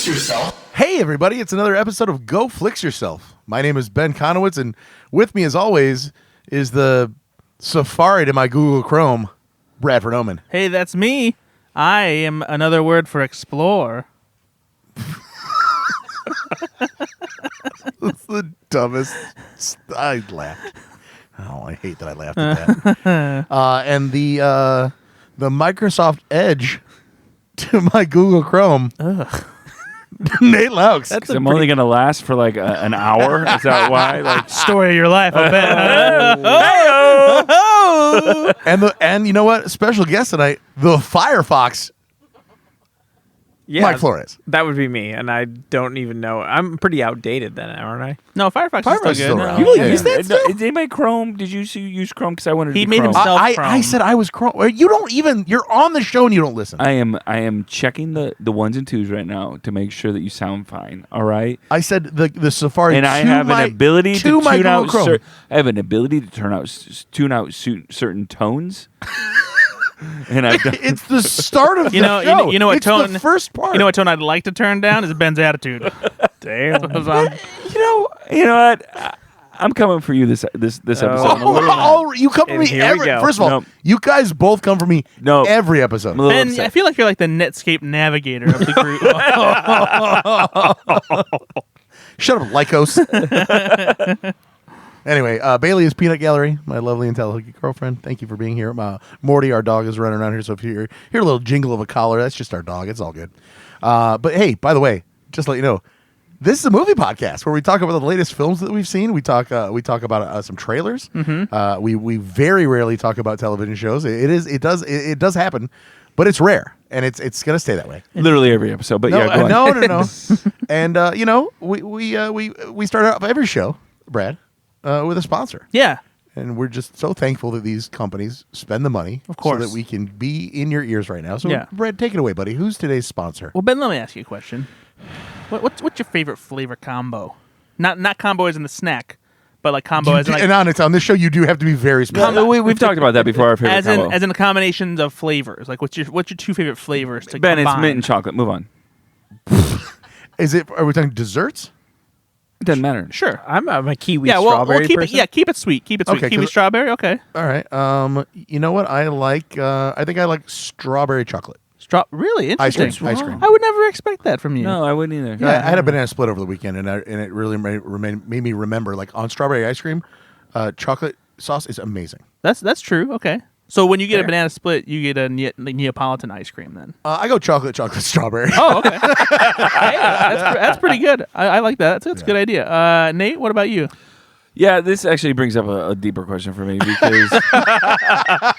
yourself. Hey, everybody, it's another episode of Go Flix Yourself. My name is Ben Konowitz, and with me, as always, is the Safari to my Google Chrome, Bradford Oman. Hey, that's me. I am another word for explore. That's the dumbest. I laughed. Oh, I hate that I laughed at that. And the Microsoft Edge to my Google Chrome. Ugh. Nate Loucks. I'm only going to last for like an hour. Is that why? Like Story of your life, I bet. and you know what? Special guest tonight, the Firefox, Yeah, Mike Flores. that would be me, and I don't even know. I'm pretty outdated then, aren't I? No, Firefox is still good. around. you really Yeah. use that? Is that Is anybody Chrome? Did you use Chrome? Because I wanted to He do made Chrome. himself- I Chrome. said I was Chrome. You don't even. You're on the show and you don't listen. I am checking the ones and twos right now to make sure that you sound fine. All right. I said the Safari. And I have an ability to my tune Google out. Chrome. I have an ability to tune out certain tones. And I've done. It's the start of You know- the show. you know what it's tone- the first part. You know what tone I'd like to turn down is Ben's attitude. Damn. You know what? I'm coming for you this episode. I'm a little- Oh, you come for And me here we every. go. First of all, Nope. you guys both come for me Nope. every episode. I'm a little Ben, upset. I feel like you're like the Netscape navigator of the group. Shut up, Lycos. Anyway, Bailey is Peanut Gallery, my lovely intelligent girlfriend. Thank you for being here. Morty, our dog, is running around here, so if you hear a little jingle of a collar, that's just our dog. It's all good. But hey, by the way, just to let you know, this is a movie podcast where we talk about the latest films that we've seen. We talk about some trailers. Mm-hmm. We very rarely talk about television shows. It does happen, but it's rare, and it's gonna stay that way. Literally every episode, but yeah, go on. No. And we start out every show, Brad, with a sponsor. Yeah. And we're just so thankful that these companies spend the money, Of course. so that we can be in your ears right now. So, Yeah. Brad, take it away, buddy. Who's today's sponsor? Well, Ben, let me ask you a question. What's your favorite flavor combo? Not combo as in the snack, but like combo as in like and on this show, you do have to be very specific. We've talked about that before. Our favorite combo. as in the combinations of flavors. Like what's your two favorite flavors to Ben, combine? it's mint and chocolate. Move on. Are we talking desserts? It doesn't matter. Sure. I'm a kiwi Yeah, well, strawberry keep person. it. Yeah, keep it sweet. Keep it sweet. Okay, Kiwi 'cause- strawberry. Okay. All right. You know what? I like. I think I like strawberry chocolate Really ice cream. interesting. Ice cream. I would never expect that from you. No, I wouldn't either. Yeah, I had a banana split over the weekend, and it really made me remember, like, on strawberry ice cream, chocolate sauce is amazing. That's true. Okay. So when you get a banana split, you get a Neapolitan ice cream then. I go chocolate, strawberry. Oh, okay. Hey, that's pretty good. I like that. That's a good idea. Nate, what about you? Yeah, this actually brings up a deeper question for me because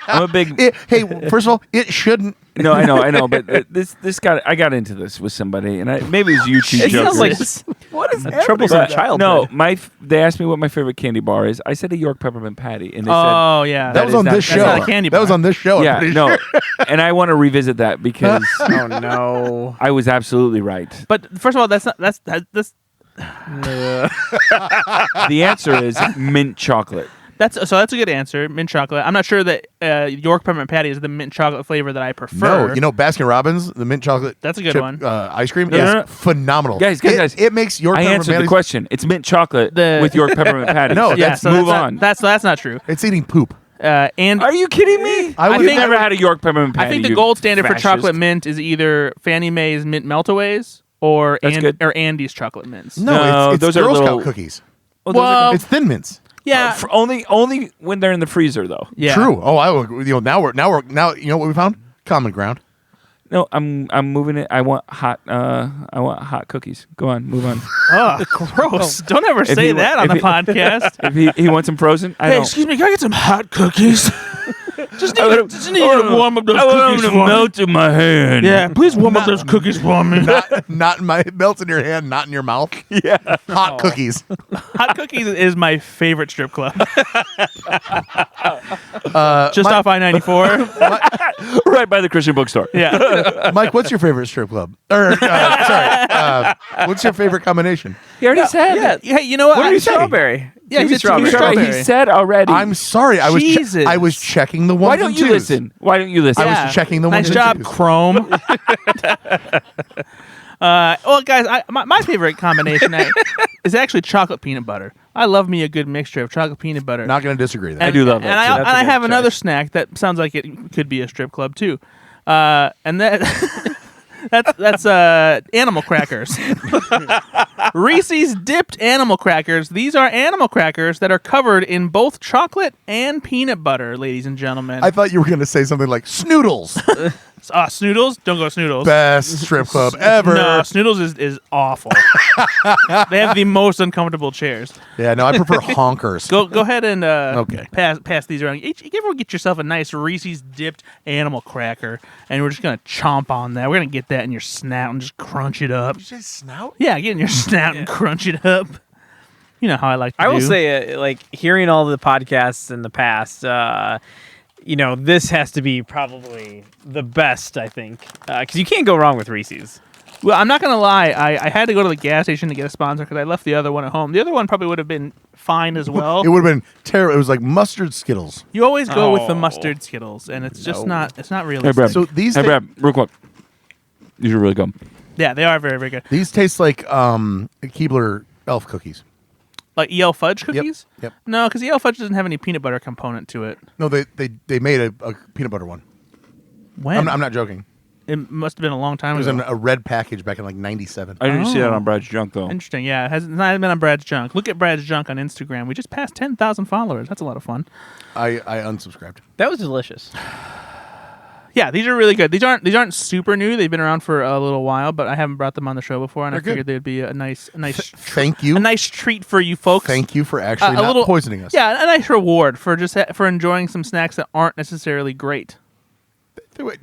I'm a big. Hey, first of all, it shouldn't. No, I know, but I got into this with somebody, and maybe it was you two It sounds jokers. like What is happening? troublesome But- childhood. No, they asked me what my favorite candy bar is. I said a York peppermint patty, and they Oh, yeah. That was is on not- this that's show. not a candy That was bar. on this show. said, I'm pretty yeah, no, sure. and I want to revisit that because Oh no. I was absolutely right. But first of all, that's The answer is mint chocolate. that's a good answer. Mint chocolate. I'm not sure that York peppermint patty is the mint chocolate flavor that I prefer. No, Baskin Robbins, the mint chocolate. That's a good chip, one. Ice cream No, is no. phenomenal. Guys, it makes your I peppermint answered the patties- question. It's mint chocolate with York peppermint patty. No, yeah, that's- so move that's on. Not, that's not true. It's eating poop. And Are you kidding me? I would You've think- never had a York peppermint patty. I think the you gold standard for fascist. chocolate mint is either Fannie Mae's mint meltaways or That's good. Andy's chocolate mints. No, it's those are Girl Scout little- cookies. Well, those are Well, It's Thin Mints. yeah, for only when they're in the freezer though. yeah. True. Oh, now you know what we found? Common ground. No, I'm moving it. I want hot cookies. Go on, move on. Oh, gross! Don't ever say he- that on if the he- podcast. If he wants them frozen, I don't. me, can I get some hot cookies? just need to warm up those I want them to melt in my hand. Yeah, please warm up those cookies for me. Not in my melts in your hand, not in your mouth. Yeah. Hot cookies. Hot cookies is my favorite strip club. Just off I-94. Right by the Christian bookstore. Yeah. Mike, what's your favorite strip club? What's your favorite combination? He already said. Hey, you know what? What did you say? Strawberry. Yeah, Kiwi he said strawberry. strawberry. He said already. I'm sorry. I Jesus. was checking the ones Why don't and you twos. listen? Why don't you listen? I was checking the nice ones and job, twos. Chrome. Well, guys, my favorite combination is actually chocolate peanut butter. I love me a good mixture of chocolate peanut butter. Not going to disagree. I do love that. And too. I have another snack that sounds like it could be a strip club too, and that that's animal crackers. Reese's dipped animal crackers. These are animal crackers that are covered in both chocolate and peanut butter, ladies and gentlemen. I thought you were going to say something like Snoodles. Snoodles? Don't go Snoodles. Best strip club ever. No, Snoodles is awful. They have the most uncomfortable chairs. Yeah, no, I prefer honkers. Go ahead and Okay. pass these around. Everyone get yourself a nice Reese's dipped animal cracker, and we're just gonna chomp on that. We're gonna get that in your snout and just crunch it up. Did you say snout? Yeah, get in your snout and crunch it up. You know how I like to I will do. say, like, hearing all the podcasts in the past, this has to be probably the best, I think, because you can't go wrong with Reese's. Well, I'm not gonna lie. I had to go to the gas station to get a sponsor because I left the other one at home. The other one probably would have been fine as well. It would have been terrible. It was like mustard Skittles. You always go with the Oh. mustard Skittles, and it's just No. not. It's not Hey, realistic. Brad. So these Hey, ta- Brad, real quick. These are really good. Yeah, they are very, very good. These taste like Keebler elf cookies. Like EL fudge cookies? Yep. No, because EL fudge doesn't have any peanut butter component to it. No, they made a peanut butter one. When? I'm not joking. It must have been a long time It was ago. in a red package back in like '97. I didn't see that Oh. on Brad's junk, though. Interesting. Yeah, it hasn't not been on Brad's junk. Look at Brad's junk on Instagram. We just passed 10,000 followers. That's a lot of fun. I unsubscribed. That was delicious. Yeah, these are really good. These aren't super new. They've been around for a little while, but I haven't brought them on the show before, and They're I figured good. they'd be a nice Thank you. a nice treat for you folks. Thank you for actually A not little- poisoning us. Yeah, a nice reward for for enjoying some snacks that aren't necessarily great.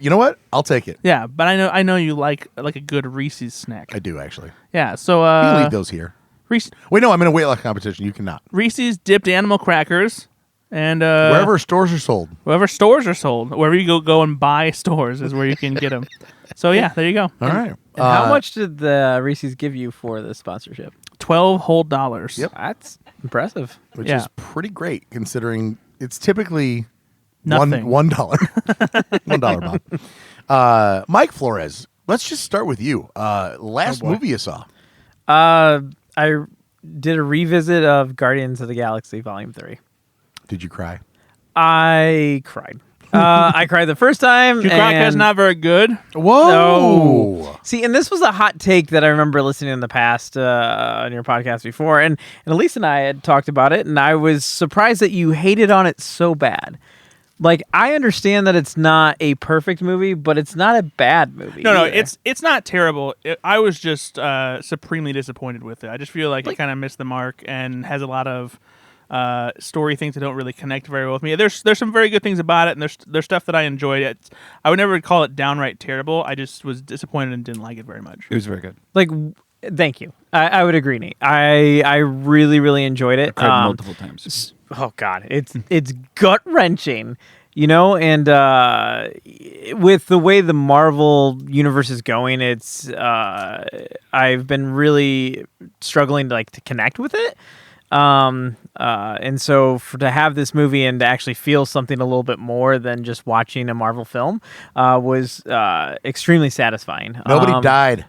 You know what? I'll take it. Yeah, but I know you like a good Reese's snack. I do actually. Yeah, so You can leave those here. Reese, Wait, no, I'm in a weight loss competition. You cannot. Reese's dipped animal crackers, and Wherever stores are sold. wherever stores are sold, wherever you go and buy stores is where you can get them. So yeah, there you go. All right. And how much did the Reese's give you for the sponsorship? $12 whole dollars. Yep. That's impressive. Which Yeah. is pretty great considering it's typically Nothing. $1. $1 Bob. Mike Flores, let's just start with you. Last boy. movie you saw. I did a revisit of Guardians of the Galaxy Volume 3. Did you cry? I cried. I cried the first time. Your podcast and- not very good. Whoa. No. See, and this was a hot take that I remember listening in the past on your podcast before, and Elise and I had talked about it, and I was surprised that you hated on it so bad. Like, I understand that it's not a perfect movie, but it's not a bad movie. No, either. it's not terrible. I was just supremely disappointed with it. I just feel like it kind of missed the mark and has a lot of story things that don't really connect very well with me. There's some very good things about it, and there's stuff that I enjoyed. I would never call it downright terrible. I just was disappointed and didn't like it very much. It was very good. Like, thank you. I would agree, Nate. I really, really enjoyed it. I cried multiple times. Oh God, it's gut wrenching, and with the way the Marvel universe is going, it's I've been really struggling to connect with it. And so to have this movie and to actually feel something a little bit more than just watching a Marvel film was extremely satisfying. Nobody died.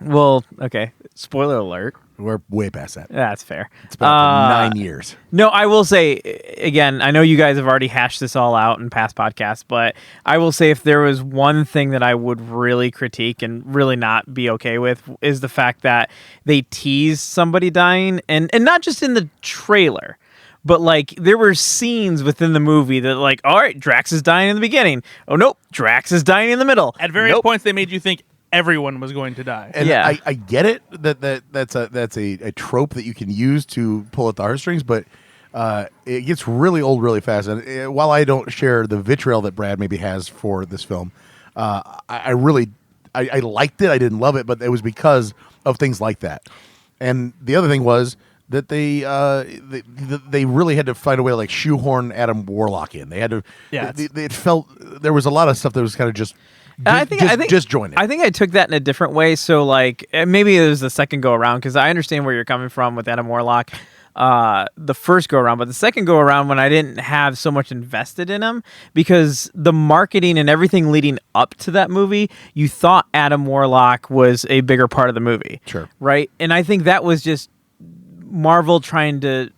Well, okay. Spoiler alert. We're way past that. That's fair. It's been up to 9 years. No, I will say, again, I know you guys have already hashed this all out in past podcasts, but I will say if there was one thing that I would really critique and really not be okay with is the fact that they teased somebody dying, and not just in the trailer, but there were scenes within the movie that all right, Drax is dying in the beginning. Oh, nope, Drax is dying in the middle. At various Nope. points, they made you think everyone was going to die. And Yeah. I get it that's a trope that you can use to pull at the heartstrings, but it gets really old really fast. And while I don't share the vitriol that Brad maybe has for this film, I liked it. I didn't love it, but it was because of things like that. And the other thing was that they really had to find a way to shoehorn Adam Warlock in. They had to. Yeah, It felt there was a lot of stuff that was kind of just. I think disjointed. I think I took that in a different way. So maybe it was the second go around because I understand where you're coming from with Adam Warlock. the first go around, but the second go around when I didn't have so much invested in him because the marketing and everything leading up to that movie, you thought Adam Warlock was a bigger part of the movie. Sure. Right? And I think that was just Marvel trying to,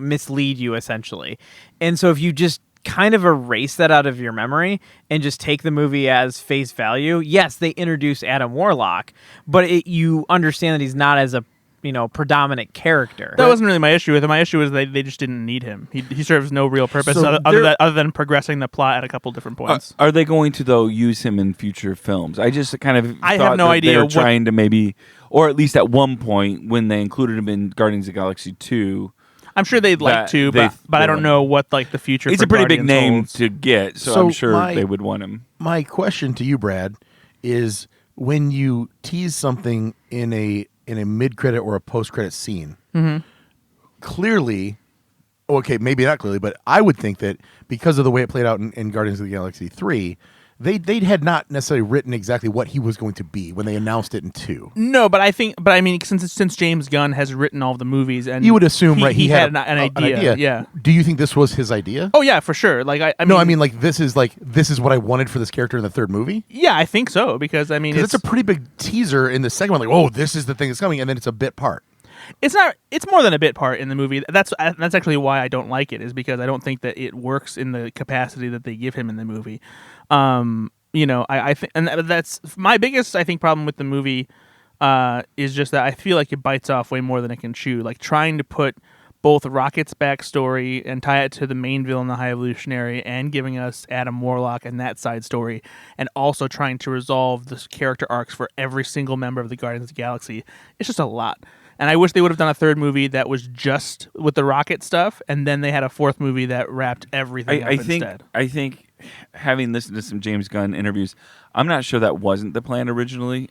mislead you essentially. And so if you just kind of erase that out of your memory and just take the movie as face value, yes, they introduce Adam Warlock, but you understand that he's not as a predominant character. That wasn't really my issue with him. My issue was they just didn't need him. He serves no real purpose So other than progressing the plot at a couple different points. Are they going to though use him in future films? I just kind of I thought have no that idea they were what- trying to maybe, or at least at one point when they included him in Guardians of the Galaxy 2. I'm sure they'd like that to, they- but I don't know what the future. It's for a pretty big Guardians name holds. to get, so So I'm sure my- they would want him. My question to you, Brad, is when you tease something in a mid-credit or a post-credit scene, clearly, okay, maybe not clearly, but I would think that because of the way it played out in Guardians of the Galaxy 3, they had not necessarily written exactly what he was going to be when they announced it in 2. No, but I mean, since James Gunn has written all the movies, and You would assume, right? He had an idea. Yeah. Do you think this was his idea? Oh yeah, for sure. I mean, This is what I wanted for this character in the third movie. yeah, I think so because I mean, Because it's a pretty big teaser in the second one. Like, oh, this is the thing that's coming, and then it's a bit part. It's not. It's more tthan a bit part in the movie. That's actually why I don't like it. Is because I don't think that it works in the capacity that they give him in the movie. I think, and that's my biggest problem with the movie. Is just that I feel like it bites off way more than it can chew. Like trying to put both Rocket's backstory and tie it to the main villain, the High Evolutionary, and giving us Adam Warlock and that side story, and also trying to resolve the character arcs for every single member of the Guardians of the Galaxy. It's just a lot. And I wish they would have done a third movie that was just with the Rocket stuff, and then they had a fourth movie that wrapped everything up instead. I think having listened to some James Gunn interviews, I'm not sure that wasn't the plan originally.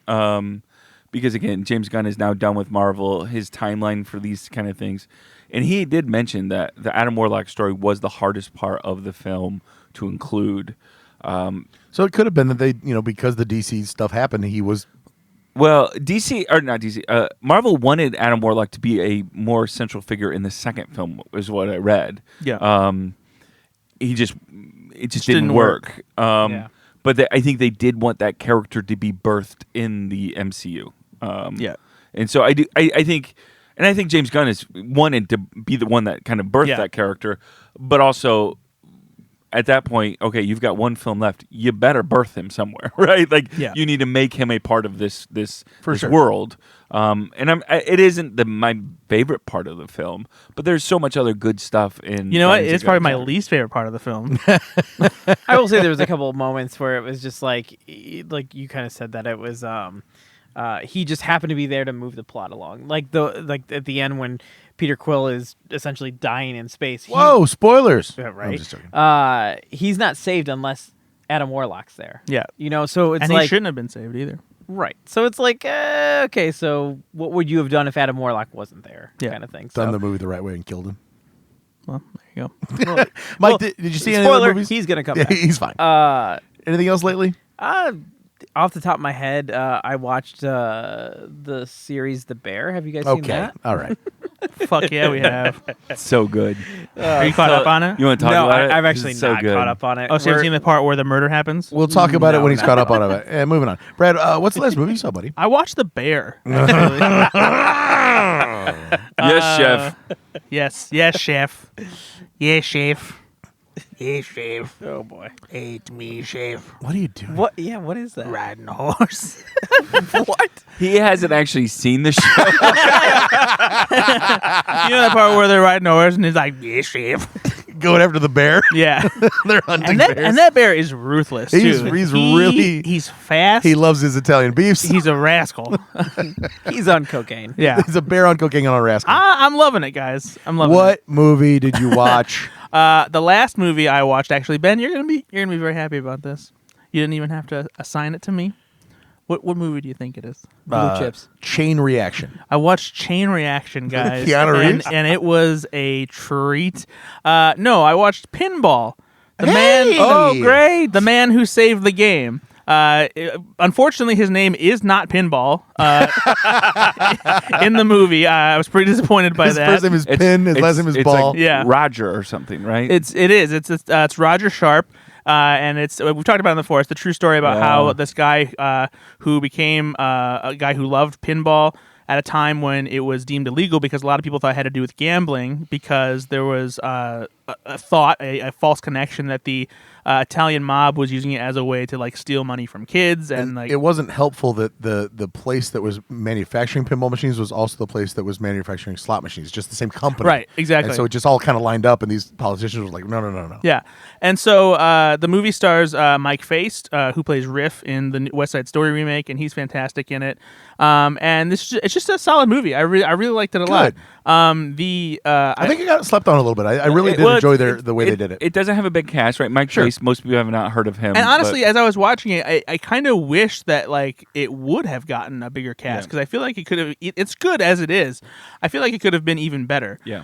Because again, James Gunn is now done with Marvel. His timeline for these kind of things, and he did mention that the Adam Warlock story was the hardest part of the film to include. So it could have been that they, because the DC stuff happened, he was. Well, DC or not DC, Marvel wanted Adam Warlock to be a more central figure in the second film, is what I read. Yeah. It just didn't work. Yeah. But I think they did want that character to be birthed in the MCU. Yeah. And so I think James Gunn is wanted to be the one that kind of birthed that character, but also at that point, okay, you've got one film left. You better birth him somewhere, right? Like you need to make him a part of this sure. world. And it isn't my favorite part of the film, but there's so much other good stuff in. You know what? Guardians of It's probably my Galaxy. least favorite part of the film. I will say there was a couple of moments where it was just like you kind of said that it was he just happened to be there to move the plot along. Like at the end when Peter Quill is essentially dying in space. Whoa! Spoilers. Yeah, I'm right. just joking. He's not saved unless Adam Warlock's there. Yeah. So it's And like he shouldn't have been saved either. right. So it's like okay. So what would you have done if Adam Warlock wasn't there? Yeah. Kind of thing. Done So, the movie the right way and killed him. Well, there you go. Mike, well, did you see any of the spoiler, movies? he's gonna come Yeah, back. he's fine. Anything else lately? Off the top of my head, I watched the series The Bear. Have you guys seen Okay. that? All right. Fuck yeah, we have. So good. Are you caught up on it? You want to talk No, about it? I've This actually is so not good. caught up on it. Oh, so you've We're- seen the part where the murder happens? We'll talk about it No, when he's no. caught up on it. Moving on. Brad, what's the last movie you saw, buddy? I watched The Bear. Actually. Yes, chef. Yes, chef. Yes, chef. Yes, chef. Oh boy. It's me, chef. What are you doing? What? Yeah. What is that? Riding a horse. What? He hasn't actually seen the show. You know that part where they're riding a horse and he's like, yes, chef. Going after the bear? Yeah. They're hunting And bears. that bear is ruthless, He's- too. he's really- He's fast. He loves his Italian beefs. He's a rascal. He's on cocaine. Yeah. He's a bear on cocaine on a rascal. I'm loving it, guys. I'm loving it. What movie did you watch? The last movie I watched, actually, Ben, you're gonna be very happy about this. You didn't even have to assign it to me. What movie do you think it is? Blue chips. Chain Reaction. I watched Chain Reaction, guys. Keanu Reeves? and it was a treat. No, I watched Pinball. The Hey! man. Oh, great. The man who saved the game. Unfortunately, his name is not Pinball in the movie. I was pretty disappointed by His that. first name is Pin. His last name is it's Ball. like Yeah. Roger or something, right? It's Roger Sharp. And we've talked about it before. It's the true story about how this guy who became a guy who loved pinball at a time when it was deemed illegal because a lot of people thought it had to do with gambling because there was a false connection that the Italian mob was using it as a way to like steal money from kids and like it wasn't helpful that the place that was manufacturing pinball machines was also the place that was manufacturing slot machines, just the same company. Right, exactly. And so it just all kind of lined up, and these politicians were like, no. Yeah, and so the movie stars Mike Faist, who plays Riff in the West Side Story remake, and he's fantastic in it. And it's just a solid movie. I really liked it a lot. I think it got slept on a little bit. I really did enjoy the way they did it. It doesn't have a big cast, right? Mike Faist, most people have not heard of him. And honestly, as I was watching it, I kind of wish that like it would have gotten a bigger cast because I feel like it could have. It's good as it is. I feel like it could have been even better. Yeah.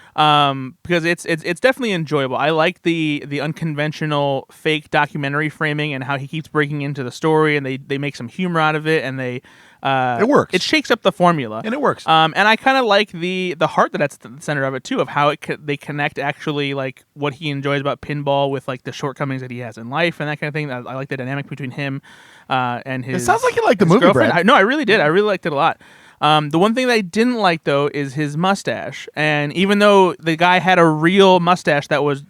Because it's definitely enjoyable. I like the unconventional fake documentary framing and how he keeps breaking into the story and they make some humor out of it and they. It works. It shakes up the formula, and it works. And I kind of like the heart that's at the center of it too, of how they connect actually like what he enjoys about pinball with like the shortcomings that he has in life and that kind of thing. I like the dynamic between him and his. It sounds like you like the movie, girlfriend. Brad. No, I really did. I really liked it a lot. The one thing that I didn't like though is his mustache, and even though the guy had a real mustache that was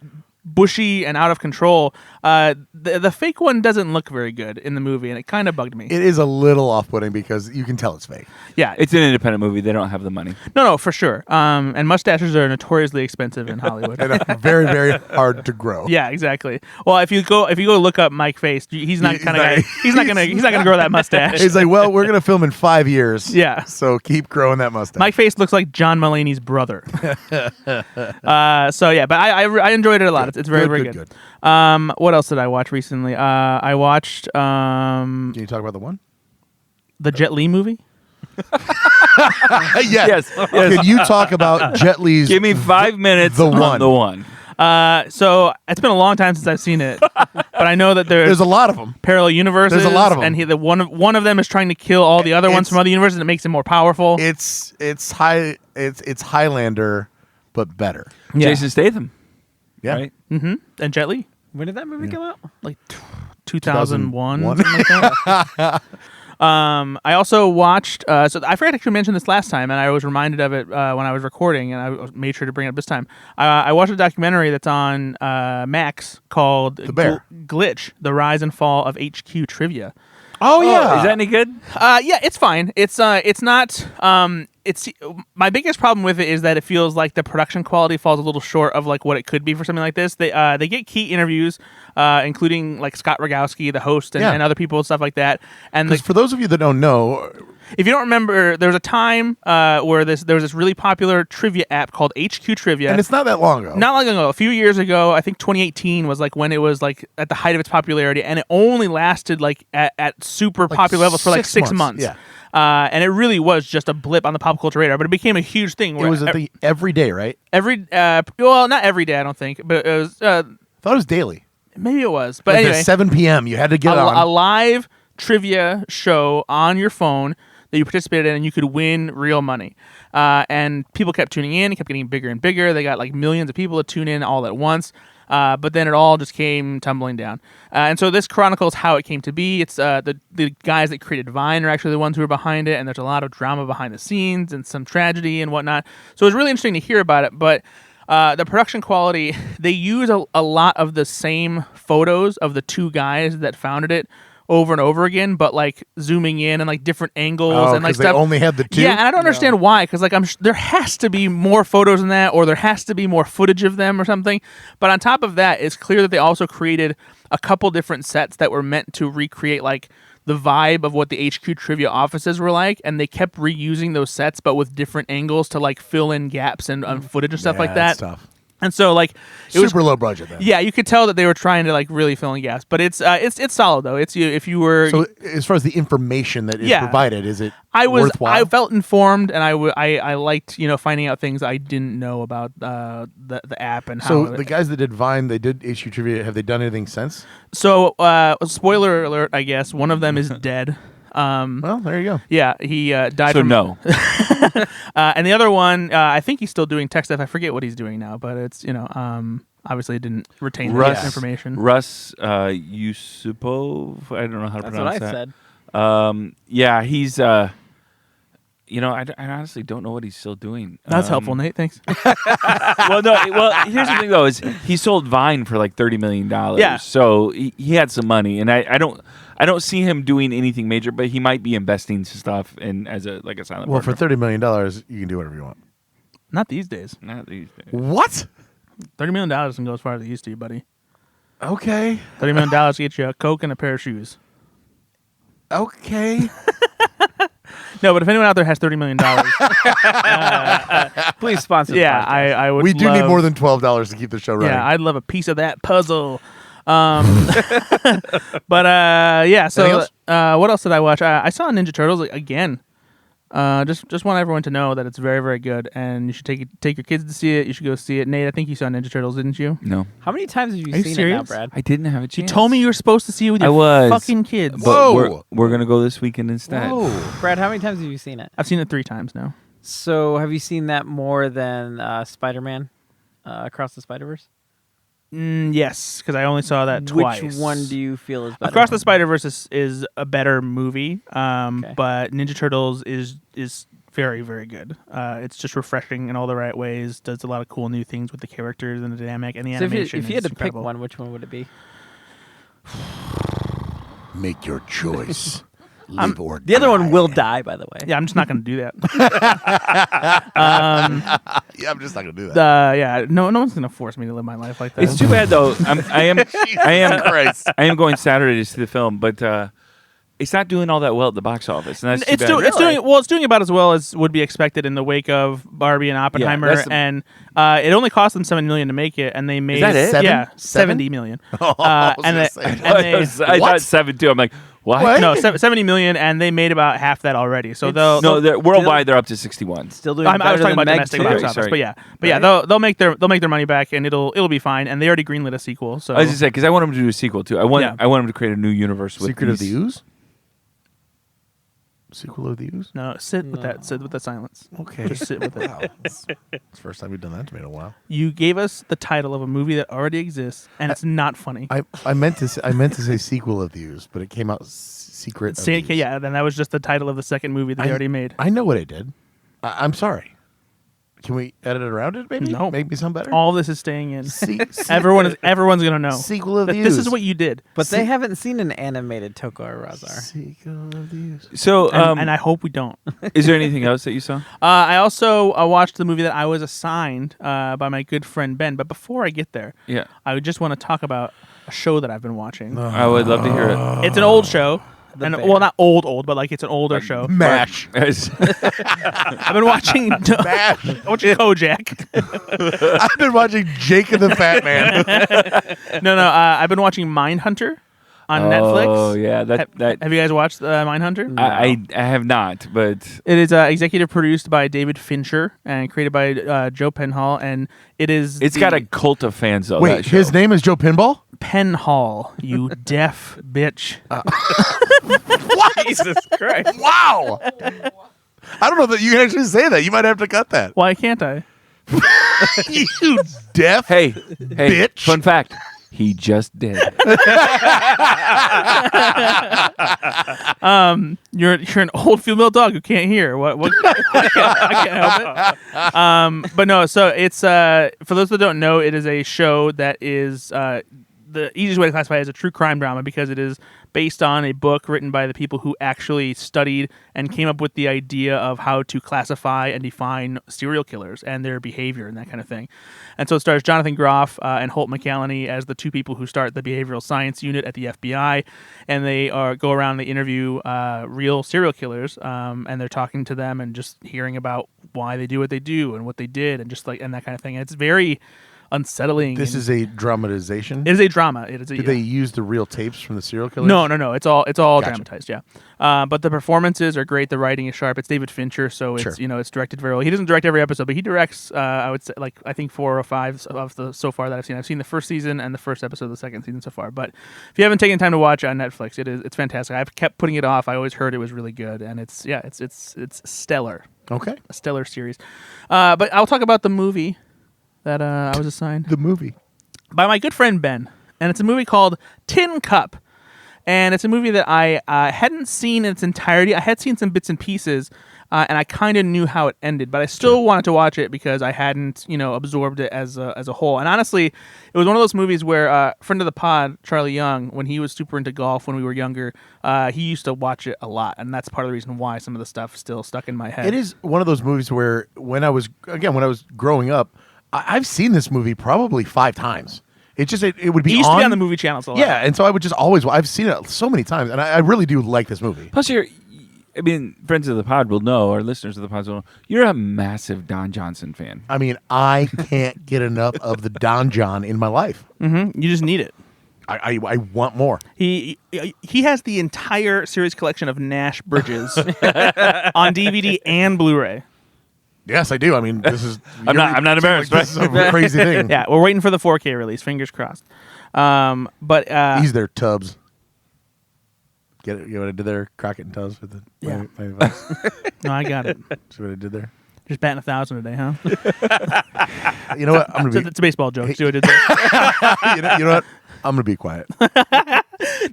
bushy and out of control, the fake one doesn't look very good in the movie, and it kind of bugged me. It is a little off-putting because you can tell it's fake. Yeah, It's an independent movie. They don't have the money. no, for sure. And mustaches are notoriously expensive in Hollywood. And very, very hard to grow. Yeah, exactly. Well, if you go look up Mike Faist, he's not kind of guy. He's not gonna grow that mustache. He's like, well, we're gonna film in 5 years. Yeah. So keep growing that mustache. Mike Faist looks like John Mulaney's brother. So yeah, but I enjoyed it a lot. It's very good. What else did I watch recently? I watched Can you talk about the one? the Jet Li movie. Yes. Can you talk about Jet Li's? Give me 5 minutes. The on one. The one. So it's been a long time since I've seen it, but I know that There's a lot of them. parallel universes. There's a lot of 'em. and one of them is trying to kill all the other ones from other universes, and it makes him more powerful. It's Highlander, but better. Yeah. Jason Statham. Yeah. Right? Mm-hmm. And Jet Li, When did that movie come out? like 2001, 2001? something like that. I also watched. So I forgot to mention this last time, and I was reminded of it when I was recording, and I made sure to bring it up this time. I watched a documentary that's on Max called The Bear. Glitch: The Rise and Fall of HQ Trivia. Oh Is that any good? Yeah, it's fine. It's not. It's my biggest problem with it is that it feels like the production quality falls a little short of like what it could be for something like this. They get key interviews, including like Scott Rogowski, the host, and other people and stuff like that. And Because for those of you that don't know, if you don't remember, there was a time where there was this really popular trivia app called HQ Trivia. and it's not that long ago. Not long ago, a few years ago, I think 2018 was like when it was like at the height of its popularity, and it only lasted like at super popular levels for like 6 months. Yeah. And it really was just a blip on the pop culture radar, but it became a huge thing. It was a thing every day, right? Well, not every day, I don't think, but it was I thought it was daily. maybe it was. But Like anyway, at 7 p.m. You had to get a on. live trivia show on your phone that you participated in, and you could win real money. And people kept tuning in. It kept getting bigger and bigger. They got like millions of people to tune in all at once. But then it all just came tumbling down. And so this chronicles how it came to be. It's the guys that created Vine are actually the ones who are behind it, and there's a lot of drama behind the scenes and some tragedy and whatnot. So it was really interesting to hear about it. But the production quality, they use a lot of the same photos of the two guys that founded it over and over again, but like zooming in and like different angles and like 'cause they stuff. only had the two? Yeah, and I don't understand why, because like there has to be more photos than that, or there has to be more footage of them or something. But on top of that, it's clear that they also created a couple different sets that were meant to recreate like the vibe of what the HQ Trivia offices were like, and they kept reusing those sets, but with different angles to like fill in gaps and footage and stuff like that. Stuff. And so like it was Super low budget then. yeah, you could tell that they were trying to like really fill in gas, but it's solid though. It's you if you were So as far as the information that is Yeah. provided, is it I worthwhile? felt informed, and I liked finding out things I didn't know about the app and how. So the guys that did Vine, they did issue trivia. Have they done anything since? So spoiler alert, I guess one of them is dead. Well, there you go. Yeah, he died. So from, no. and the other one, I think he's still doing tech stuff. I forget what he's doing now, but it's obviously it didn't retain Russ- that information. Russ Yusupov. I don't know how to That's pronounce what I that. said. Yeah, he's. I honestly don't know what he's still doing. That's helpful, Nate. Thanks. Well, no. Well, here's the thing though: is he sold Vine for like $30 million? Yeah. So he had some money, and I don't see him doing anything major, but he might be investing stuff in as a silent. Well, for partner. $30 million, you can do whatever you want. Not these days. Not these days. What? $30 million doesn't go as far as it used to, buddy. Okay. $30 million gets you a Coke and a pair of shoes. Okay. No, but if anyone out there has $30 million, Please sponsor. the yeah, podcast. I would. We do need love- more than $12 to keep the show running. Yeah, I'd love a piece of that puzzle. But yeah. So Anything what else did I watch? I saw Ninja Turtles again. Just want everyone to know that it's very, very good, and you should take your kids to see it. You should go see it. Nate, I think you saw Ninja Turtles, didn't you? No, How many times have you Are you seen it now, serious? Brad? I didn't have a You chance. told me you were supposed to see it with I your was. fucking kids. But Whoa. we're gonna go this weekend instead. Whoa. Brad, how many times have you seen it? I've seen it 3 times now. So have you seen that more than Spider-Man Across the Spider-Verse? Yes, because I only saw that twice. Which one do you feel is better? Across the Spider-Verse is a better movie, Okay. but Ninja Turtles is very, very good. It's just refreshing in all the right ways. Does a lot of cool new things with the characters and the dynamic and the So animation. if you had is to incredible. pick one, which one would it be? Make your choice. Live or The other one die. will die, by the way. Yeah, I'm just not going to do that. Yeah, I'm just not going to do that. Yeah, no one's going to force me to live my life like that. It's too bad though. Christ. I am going Saturday to see the film, but it's not doing all that well at the box office, and that's too bad. It's doing about as well as would be expected in the wake of Barbie and Oppenheimer, that's the- and it only cost them $7 million to make it, and they made that it? Yeah, Seven? $70 million. I was and gonna they, say. and I they thought What? 7 too. I'm like, what? What? no $70 million, and they made about half that already. So It's- they'll No, worldwide they're up to 61. Still doing I was better talking than about Meg domestic 2. box Sorry, office, sorry. but yeah, they'll make their money back, and it'll be fine. And they already greenlit a sequel. So I was just saying because I want them to do a sequel too. I want Yeah. them to create a new universe with Secret of the these- Ooze? Sequel of the Ooze? no, sit with that silence. Okay. Just sit with it. Wow. It's the first time we've done that to me in a while. You gave us the title of a movie that already exists, and it's not funny. I meant to say sequel of the Ooze, but it came out Secret of the Ooze. Yeah, then that was just the title of the second movie that they already made. I know what I did. I'm sorry. Can we edit it around it, maybe? No. Make me sound better? All this is staying in. Everyone's Everyone's gonna know. Sequel of that the this Ooze. is what you did, But they haven't seen an animated Toko or Razar. Sequel of the Ooze. So, and I hope we don't. is there anything else that you saw? I also watched the movie that I was assigned by my good friend Ben. But before I get there, Yeah, I just want to talk about a show that I've been watching. I would love to hear it. It's an old show. The Bear. Well, not old, but like it's an older show. MASH. I've been watching. MASH. watching Kojak. I've been watching Jake and the Fat Man. No. I've been watching Mindhunter on Netflix. Oh yeah, that Have you guys watched Mindhunter? I have not, but It is executive produced by David Fincher and created by Joe Penhall, and it's got a cult of fans though. Wait, that show. his name is Joe Pinball? Penhall, you deaf bitch. Jesus Christ. Wow. I don't know that you can actually say that. You might have to cut that. Why can't I? You deaf Hey, bitch. Fun fact: he just did. You're an old female dog who can't hear. What I can't help it. But no, so it's for those that don't know, it is a show that is the easiest way to classify it as a true crime drama because it is based on a book written by the people who actually studied and came up with the idea of how to classify and define serial killers and their behavior and that kind of thing. And so it stars Jonathan Groff and Holt McCallany as the two people who start the behavioral science unit at the FBI, and they go around and they interview real serial killers, and they're talking to them and just hearing about why they do what they do and what they did and just like and that kind of thing. And it's very unsettling. This is a dramatization. It is a drama. It is. Did they use the real tapes from the serial killers? No. It's all Gotcha. dramatized. Yeah, but the performances are great. The writing is sharp. It's David Fincher, so it's Sure. it's directed very well. He doesn't direct every episode, but he directs. I would say I think 4 or 5 of the so far that I've seen. I've seen the first season and the first episode of the second season so far. But if you haven't taken time to watch it on Netflix, it's fantastic. I've kept putting it off. I always heard it was really good, and it's stellar. Okay. A stellar series. But I'll talk about the movie that I was assigned The movie. by my good friend Ben, and it's a movie called Tin Cup, and it's a movie that I hadn't seen in its entirety. I had seen some bits and pieces, and I kind of knew how it ended, but I still wanted to watch it because I hadn't absorbed it as a whole. And honestly, it was one of those movies where a friend of the pod, Charlie Young, when he was super into golf when we were younger, he used to watch it a lot, and that's part of the reason why some of the stuff still stuck in my head. It is one of those movies where when I was growing up, I've seen this movie probably 5 times. It would be It used to be on the movie channels a lot. Yeah, and so I would just always. I've seen it so many times, and I really do like this movie. Plus, friends of the pod will know, or listeners of the pod will know, you're a massive Don Johnson fan. I mean, I can't get enough of the Don John in my life. You just need it. I want more. He has the entire series collection of Nash Bridges on DVD and Blu-ray. Yes, I do. I mean, this is. I'm not embarrassed. This is a crazy thing. Yeah, we're waiting for the 4K release. Fingers crossed. But He's their Tubbs. Get it? You know what I did there? Crockett and Tubbs with Yeah. my advice. no, I got it. See what I did there? Just batting 1,000 a day, huh? You know what? I'm gonna be. It's a baseball joke. See what I did there? You know what? I'm gonna be quiet.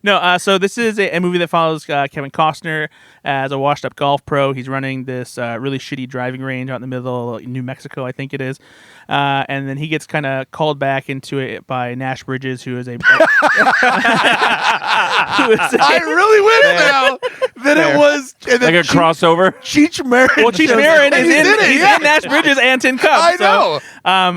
No, so this is a movie that follows Kevin Costner as a washed-up golf pro. He's running this really shitty driving range out in the middle of New Mexico, I think it is. And then he gets kind of called back into it by Nash Bridges, who is a... I really win it now. That it was and Like a crossover? Cheech Marin. Well, Cheech Marin is He's in yeah. Nash Bridges and Tin Cup. I know.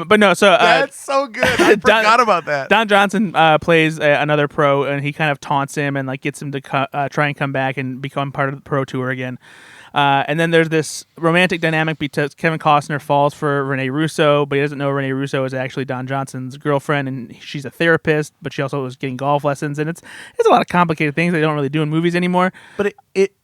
But no, so... That's so good. I forgot about that. Don Johnson plays another pro, and he kind of taunts him and gets him to try and come back and become part of the pro tour again. And then there's this romantic dynamic because Kevin Costner falls for Renee Russo, but he doesn't know Renee Russo is actually Don Johnson's girlfriend, and she's a therapist, but she also was getting golf lessons, and it's a lot of complicated things they don't really do in movies anymore. But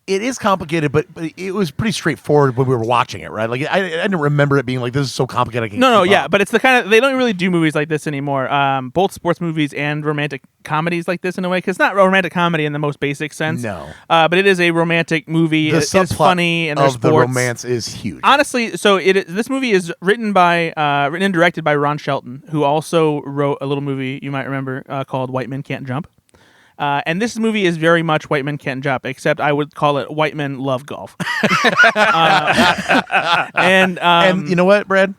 it is complicated, but it was pretty straightforward when we were watching it, right? Like I didn't remember it being like this is so complicated. I can't No, keep yeah, up. but it's the kind of they don't really do movies like this anymore. Both sports movies and romantic comedies like this in a way, because it's not a romantic comedy in the most basic sense. No. But it is a romantic movie. The It's subplot funny and there's of the sports. romance is huge. Honestly, so this movie is written and directed by Ron Shelton, who also wrote a little movie you might remember called White Men Can't Jump. And this movie is very much White Men Can't Jump, except I would call it White Men Love Golf. And you know what, Brad?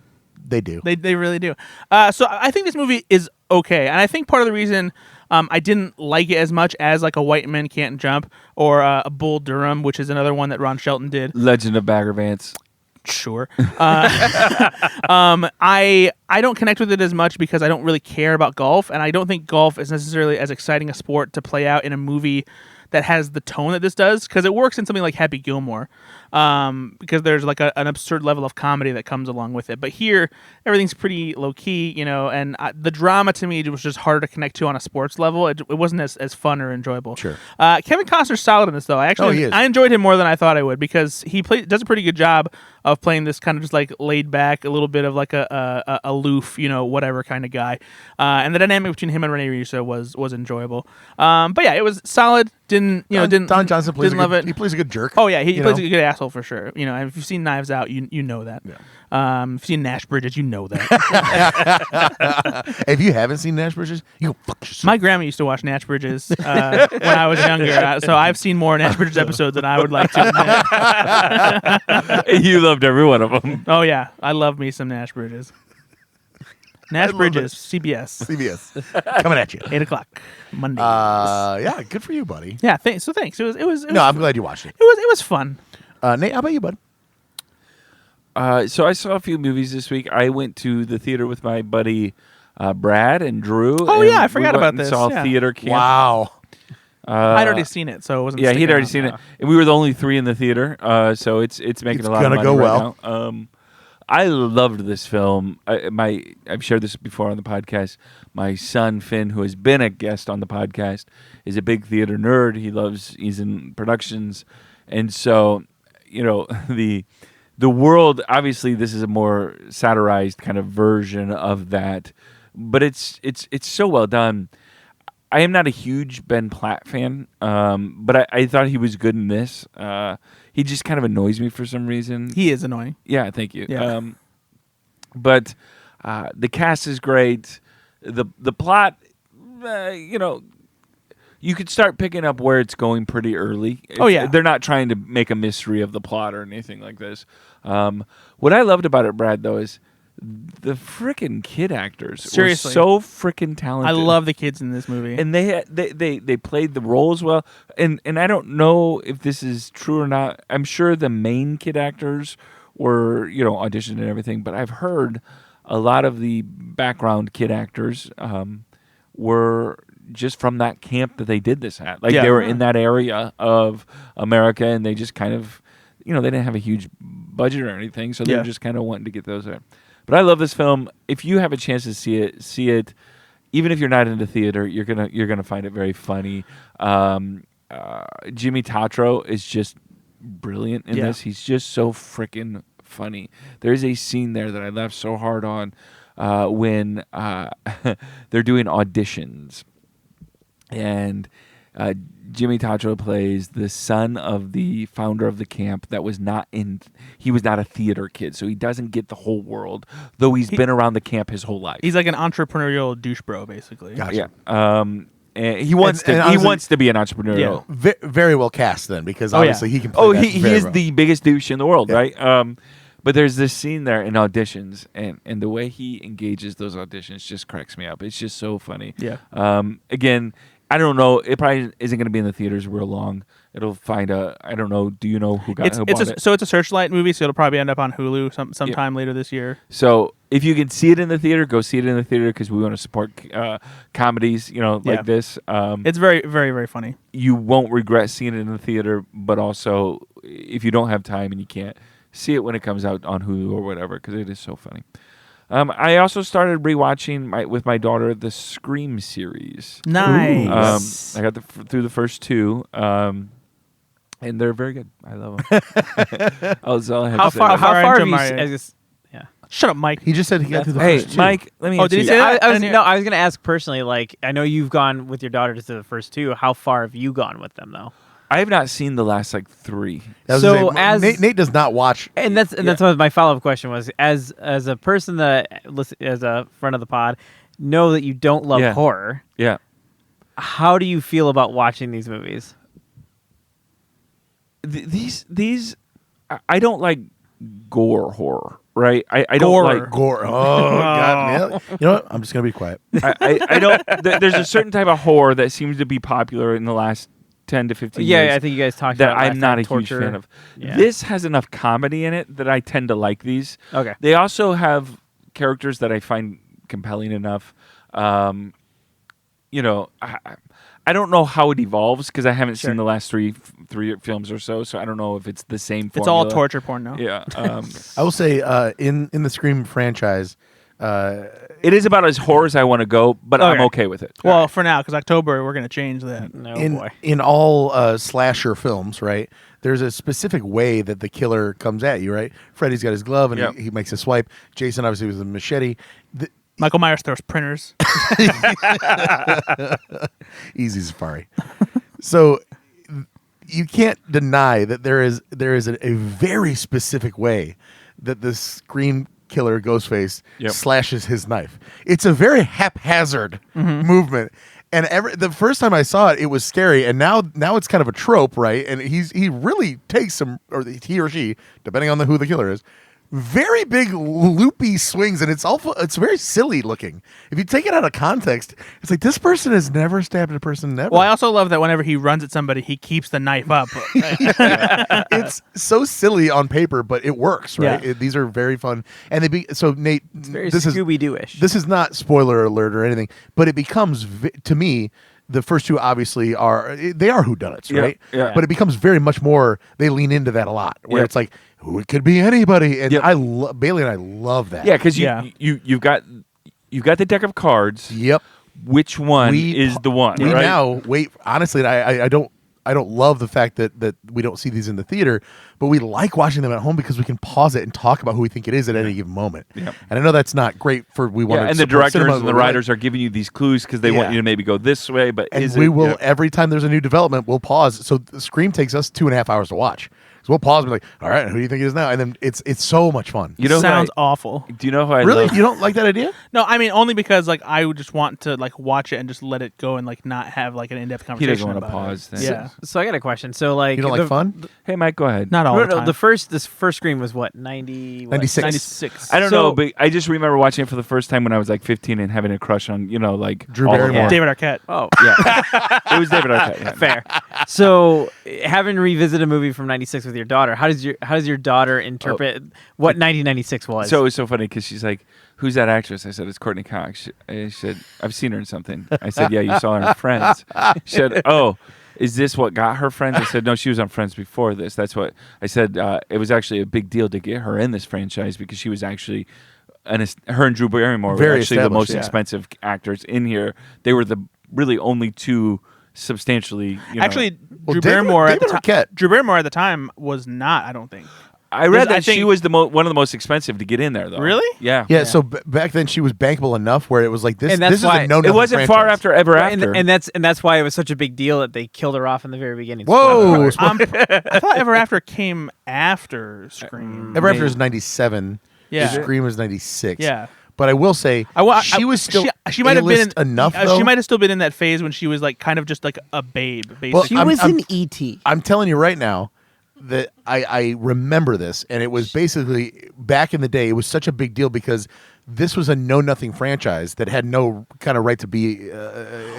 They do. They really do. So I think this movie is okay, and I think part of the reason I didn't like it as much as like a White Men Can't Jump or a Bull Durham, which is another one that Ron Shelton did. Legend of Bagger Vance. Sure. I don't connect with it as much because I don't really care about golf, and I don't think golf is necessarily as exciting a sport to play out in a movie that has the tone that this does, because it works in something like Happy Gilmore, because there's like an absurd level of comedy that comes along with it. But here, everything's pretty low key, and the drama to me was just harder to connect to on a sports level. It wasn't as fun or enjoyable. Sure. Kevin Costner's solid in this though. He is. I enjoyed him more than I thought I would, because he does a pretty good job of playing this kind of just like laid back, a little bit of like a aloof, whatever kind of guy. And the dynamic between him and Renee Russo was enjoyable. But yeah, it was solid. Didn't Don Johnson plays didn't love it. He plays a good jerk. Oh yeah, he plays know? a good asshole for sure. And if you've seen Knives Out, you know that. Yeah. If you've seen Nash Bridges, you know that. If you haven't seen Nash Bridges, you go fuck yourself. My grandma used to watch Nash Bridges when I was younger, so I've seen more Nash Bridges episodes than I would like to admit. You loved every one of them. Oh yeah, I love me some Nash Bridges. Nash love Bridges, it. CBS, CBS coming at you. 8:00 Monday. Yeah, good for you, buddy. Yeah, thanks. It was. No, I'm glad you watched it. It was fun. Nate, how about you, bud? So I saw a few movies this week. I went to the theater with my buddy Brad and Drew. Oh, and yeah, I forgot we went about and this, Saw yeah. theater camp. Wow. I'd already seen it, so it wasn't. Yeah, he'd sticking already out. seen it, and we were the only 3 in the theater. So it's making It's a lot of gonna money go right well. now. I loved this film. I've shared this before on the podcast. My son Finn, who has been a guest on the podcast, is a big theater nerd. He's in productions, and so the world. Obviously, this is a more satirized kind of version of that, but it's so well done. I am not a huge Ben Platt fan, but I thought he was good in this. He just kind of annoys me for some reason. He is annoying. Yeah, thank you. Yeah. But the cast is great. The plot, you could start picking up where it's going pretty early. Oh, yeah. They're not trying to make a mystery of the plot or anything like this. What I loved about it, Brad, though, is the freaking kid actors Seriously. were so freaking talented. I love the kids in this movie. And they played the roles well. And I don't know if this is true or not. I'm sure the main kid actors were, auditioned and everything, but I've heard a lot of the background kid actors were just from that camp that they did this at. Like they were in that area of America, and they just kind of, they didn't have a huge budget or anything, so they were just kind of wanting to get those there. But I love this film. If you have a chance to see it. Even if you're not into theater, you're gonna find it very funny. Jimmy Tatro is just brilliant in this. He's just so freaking funny. There's a scene there that I laughed so hard on when they're doing auditions, and Jimmy Tatro plays the son of the founder of the camp that was not in. He was not a theater kid, so he doesn't get the whole world. Though he's been around the camp his whole life. He's like an entrepreneurial douche bro, basically. Gotcha. Yeah. And he wants to be an entrepreneurial. Very well cast then, because obviously he can play that he very is well. the biggest douche in the world, right? But there's this scene there in auditions, and the way he engages those auditions just cracks me up. It's just so funny. Yeah. Again, I don't know. It probably isn't going to be in the theaters real long. It'll find I don't know. Do you know who bought it? So it's a Searchlight movie, so it'll probably end up on Hulu sometime later this year. So if you can see it in the theater, go see it in the theater, because we want to support comedies, like this. It's very, very, very funny. You won't regret seeing it in the theater, but also if you don't have time and you can't, see it when it comes out on Hulu or whatever, because it is so funny. I also started rewatching with my daughter the Scream series. Nice. I got through the first two, and they're very good. I love them. That's all I have to say. How far have you? Mario? Shut up, Mike. He just said he got through the Hey, first two. Mike, let me. Oh, did he answer say you. that? I was going to ask personally. Like, I know you've gone with your daughter to the first two. How far have you gone with them, though? I have not seen the last three. So as Nate does not watch, and that's what my follow up question was. As a person that as a friend of the pod, know that you don't love horror. Yeah. How do you feel about watching these movies? These, I don't like gore horror, right? I don't Gore. like gore. Oh, God. You know what? I'm just going to be quiet. I don't. There's a certain type of horror that seems to be popular in the last 10 to 15 years. Yeah, I think you guys talked that about I'm not a torture. huge fan of. Yeah. This has enough comedy in it that I tend to like these. Okay. They also have characters that I find compelling enough. I don't know how it evolves because I haven't seen the last three films or so I don't know if it's the same formula. It's all torture porn now. Yeah. I will say, in the Scream franchise, it is about as horror as I want to go, but I'm okay with it. Well, for now, because October, we're going to change that. No boy. in all slasher films, right? There's a specific way that the killer comes at you, right? Freddy's got his glove and he makes a swipe. Jason obviously with a machete. Michael Myers throws printers. Easy Safari. So you can't deny that there is a very specific way that the Scream killer Ghostface slashes his knife. It's a very haphazard movement. And the first time I saw it, it was scary, and now it's kind of a trope, right? And he really takes some, or he or she, depending on who the killer is, very big loopy swings, and it's very silly looking. If you take it out of context, it's like this person has never stabbed a person ever. Well, I also love that whenever he runs at somebody, he keeps the knife up. It's so silly on paper, but it works, right? Yeah. These are very fun, and so Nate, It's very this Scooby-Doo-ish. This is not spoiler alert or anything, but it becomes to me the first two obviously are whodunits, Yeah, right? yeah. But it becomes very much more. They lean into that a lot, where Yep. it's like, who it could be anybody, and Yep. Bailey and I love that. Yeah, because Yeah. you've got the deck of cards. Yep. Which one is the one? We right? now wait. Honestly, I don't love the fact that we don't see these in the theater, but we like watching them at home because we can pause it and talk about who we think it is at any given moment. Yep. And I know that's not great for we want Yeah, to and the support directors cinema, and the but we're like- writers are giving you these clues because they want Yeah. you to maybe go this way. But and is we it, will yeah. every time there's a new development, we'll pause. So Scream takes us 2.5 hours to watch. So we'll pause and be like, all right, who do you think it is now? And then it's so much fun. You know who Sounds I- awful. Do you know who I Really? love? You don't like that idea? No, I mean only because like I would just want to like watch it and just let it go and like not have like an in-depth He conversation. doesn't want to about pause. It. Then. Yeah, So I got a question. So like You don't like fun? Hey, Mike, go ahead. not all the time. this first Scream was what 90 what? 96. 96. I don't So- know, but I just remember watching it for the first time when I was like 15 and having a crush on, like Drew all of Barrymore. them. David Arquette. Oh, Yeah, it was David Arquette. Yeah. fair. So having revisited a movie from '96 with your daughter, how does your daughter interpret what 1996 was? So it was so funny because she's like, "Who's that actress?" I said, "It's Courtney Cox." She said, "I've seen her in something." I said, "Yeah, you saw her in Friends." She said, "Oh, is this what got her Friends?" I said, "No, she was on Friends before this." That's what I said. It was actually a big deal to get her in this franchise because she was actually, her and Drew Barrymore Very were actually the established, most yeah. expensive actors in here. They were the really only two substantially. Actually, Well, Drew David- Barrymore at the David time. Arquette. Drew Barrymore at the time was not. I don't think. I read I that she think- was one of the most expensive to get in there, though. Really? Yeah. Yeah, so back then she was bankable enough where it was like this. And that's This is why- a no. It wasn't far after Ever Right, After. and that's why it was such a big deal that they killed her off in the very beginning. Whoa! I thought Ever After came after Scream. Ever After is 97. Yeah. Scream is 96. Yeah. But I will say, she was still She might have been A-list enough. She though. might have still been in that phase when she was like kind of just like a babe. Basically. Well, She I'm- was I'm- in E.T. I'm telling you right now that I remember this, and it was basically back in the day. It was such a big deal because this was a know-nothing franchise that had no kind of right to be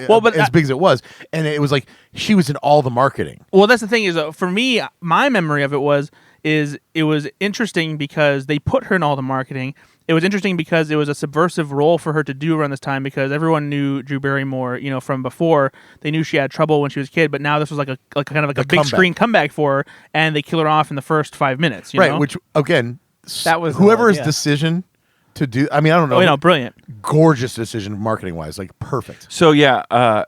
but as big as it was, and it was like she was in all the marketing. Well, that's the thing is, for me, my memory of it was it was interesting because they put her in all the marketing. It was interesting because it was a subversive role for her to do around this time because everyone knew Drew Barrymore, from before. They knew she had trouble when she was a kid, but now this was like a kind of like a big comeback. screen comeback for her, and they kill her off in the first 5 minutes. You Right, know? which again, That was the whoever's idea. decision to do. I mean, I don't know. Brilliant. Gorgeous decision, marketing wise, like perfect. So yeah,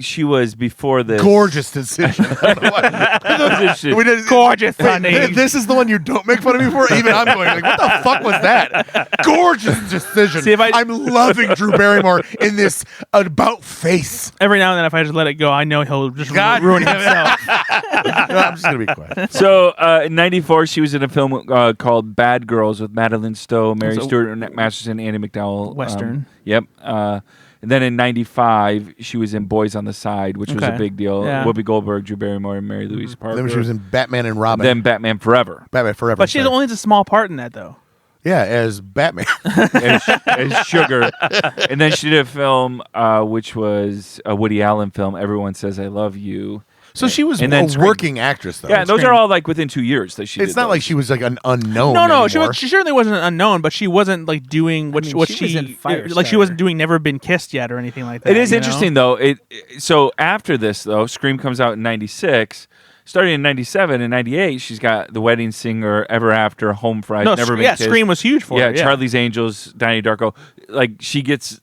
she was before this. Gorgeous decision. I don't know why. We did- Gorgeous, Wait, honey. this is the one you don't make fun of me for. Even I'm going like, what the fuck was that? Gorgeous decision. See, if I'm loving Drew Barrymore in this about face. Every now and then, if I just let it go, I know he'll just God ruin damn it. himself. No, I'm just gonna be quiet. So in '94, she was in a film called Bad Girls with Madeline Stowe, Mary So- Stuart Masterson, Andy McDowell. Western. Yep. And then in '95, she was in Boys on the Side, which was a Okay. big deal. Yeah. Whoopi Goldberg, Drew Barrymore, and Mary Louise Parker. Then she was in Batman and Robin. Then Batman Forever Batman Forever. But she sorry. only has a small part in that, though. yeah, as Batman. as Sugar. And then she did a film which was a Woody Allen film, Everyone Says I Love You. So she was And then a Scream. working actress, though. Yeah, and those Scream. are all like within 2 years that she did It's not those. like she was like an unknown. No, she anymore. she certainly wasn't unknown, but she wasn't like doing what I mean, what she was in like she Firestarter. wasn't doing Never Been Kissed yet or anything like that. It is you know? interesting though. So after this though, Scream comes out in '96. Starting in '97 and '98, she's got The Wedding Singer, Ever After, Home Fries, No, Never Been yeah, Kissed. Scream was huge for yeah, her. Yeah, Charlie's Angels, Donnie Darko. Like she goes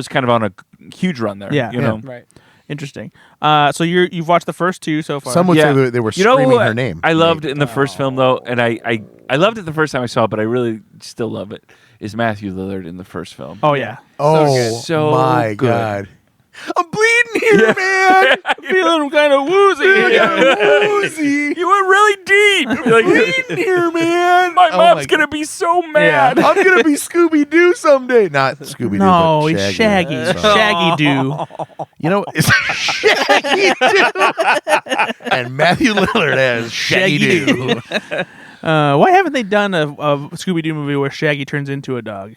kind of on a huge run there. Yeah. you know. Right. Interesting. So you've watched the first two so far. Some would Yeah. say they were You know screaming what her name. I loved in the first film though, and I loved it the first time I saw it, but I really still love it. Is Matthew Lillard in the first film? Oh yeah. Oh So my good. God! I'm bleeding here, man. Feeling kind of woozy. Woozy. You went really deep. You're like, Bleeding here, man. my Oh mom's my gonna be so mad. I'm gonna be Scooby Doo someday. Not Scooby Doo. No, but he's Shaggy. Shaggy. So- Shaggy Doo. You know, it's Shaggy Doo. And Matthew Lillard as Shaggy Shaggy Doo. Why haven't they done a Scooby Doo movie where Shaggy turns into a dog?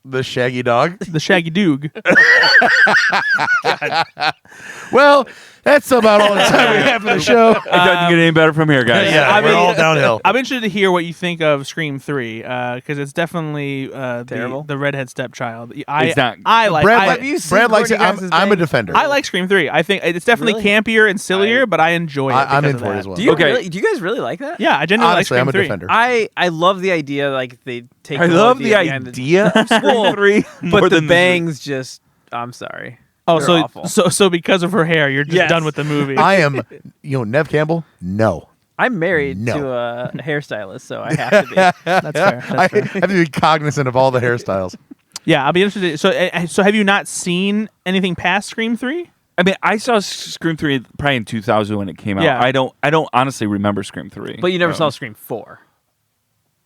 The Shaggy Dog. The Shaggy Doog. Well, That's about all the time we have for the show. It doesn't get any better from here, guys. Yeah, we're all downhill. I'm interested to hear what you think of Scream 3 because it's definitely Terrible. the redhead stepchild. It's not. I like. Brad, I, like- you seen Brad likes it. Courtney Cox's I'm a Bang? defender. I like Scream 3. I think it's definitely Really? campier and sillier, but I enjoy it. I'm because in of for it that. as well. Do you Okay. really? Do you guys really like that? Yeah, I genuinely Honestly, like I'm a Scream 3. defender. I love the idea. Like they take. I the love the behind idea of Scream 3, more but the than bangs just. I'm sorry. Oh, They're so awful. so because of her hair, you're just Yes. done with the movie. I am, Nev Campbell. No, I'm married No. to a hairstylist, so I have to be. That's fair. I That's fair. have to be cognizant of all the hairstyles. Yeah, I'll be interested. So have you not seen anything past Scream 3? I mean, I saw Scream 3 probably in 2000 when it came out. Yeah. I don't honestly remember Scream 3. But you never saw Scream 4.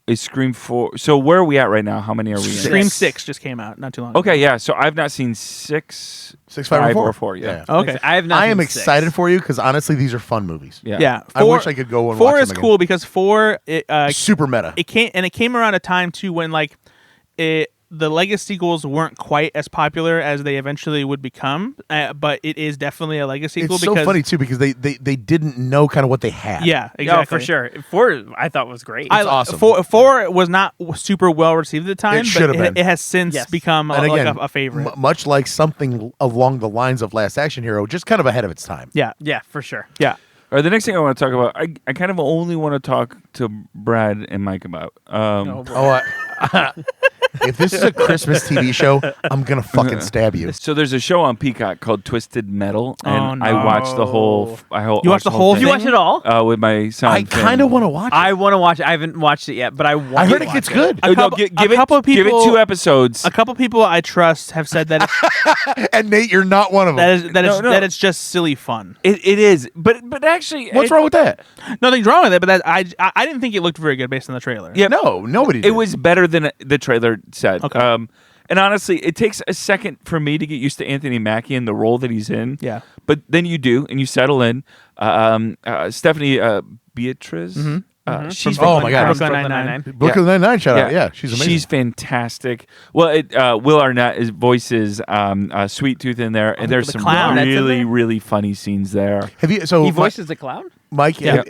Is Scream 4? So where are we at right now? How many are we in? Scream 6 just came out not too long ago. Okay, yeah. So I've not seen 6, 6, 5, or 4. Yeah. Okay. I have not. I am seen excited 6. for you because honestly, these are fun movies. Yeah. Yeah. I wish I could go and 4 watch is them again. cool because 4 Super meta. it came around a time too when like the Lego sequels weren't quite as popular as they eventually would become, but it is definitely a Lego sequel It's so because funny too because they didn't know kind of what they had. yeah, exactly. No, for sure. 4 I thought was great. I, awesome. 4 was not super well received at the time, It should have but been. it has since Yes. become And like again, a favorite. much like something along the lines of Last Action Hero, just kind of ahead of its time. Yeah, yeah, for sure. yeah. All right, the next thing I want to talk about, I kind of only want to talk to Brad and Mike about. No, Oh, if this is a Christmas TV show, I'm gonna fucking stab you. So there's a show on Peacock called Twisted Metal, and Oh, I watched the whole. You watched the whole Did you watch it all? with my son. I kind of want to watch it. I want to watch it. I haven't watched it yet, but I want I heard to it watch gets good. A couple- give a couple give it people- 2 episodes. A couple people I trust have said that And Nate, you're not one of them. that it's just silly fun. It is, but actually, What's wrong with that? Nothing's wrong with it, but I didn't think it looked very good based on the trailer. Yeah, No, nobody did. it was better than the trailer said. Okay. And honestly, it takes a second for me to get used to Anthony Mackie and the role that he's in. Yeah. But then you do, and you settle in. Stephanie Beatriz, she's Oh my God. Brooklyn Brooklyn Nine-Nine. Nine-Nine. Brooklyn Nine-Nine shout out. Yeah, she's amazing. She's fantastic. Well, Will Arnett voices Sweet Tooth in there, and there's the some clown. That's in really, there? really funny scenes there. Have you? So He Mi- voices the clown? Mike, Yeah.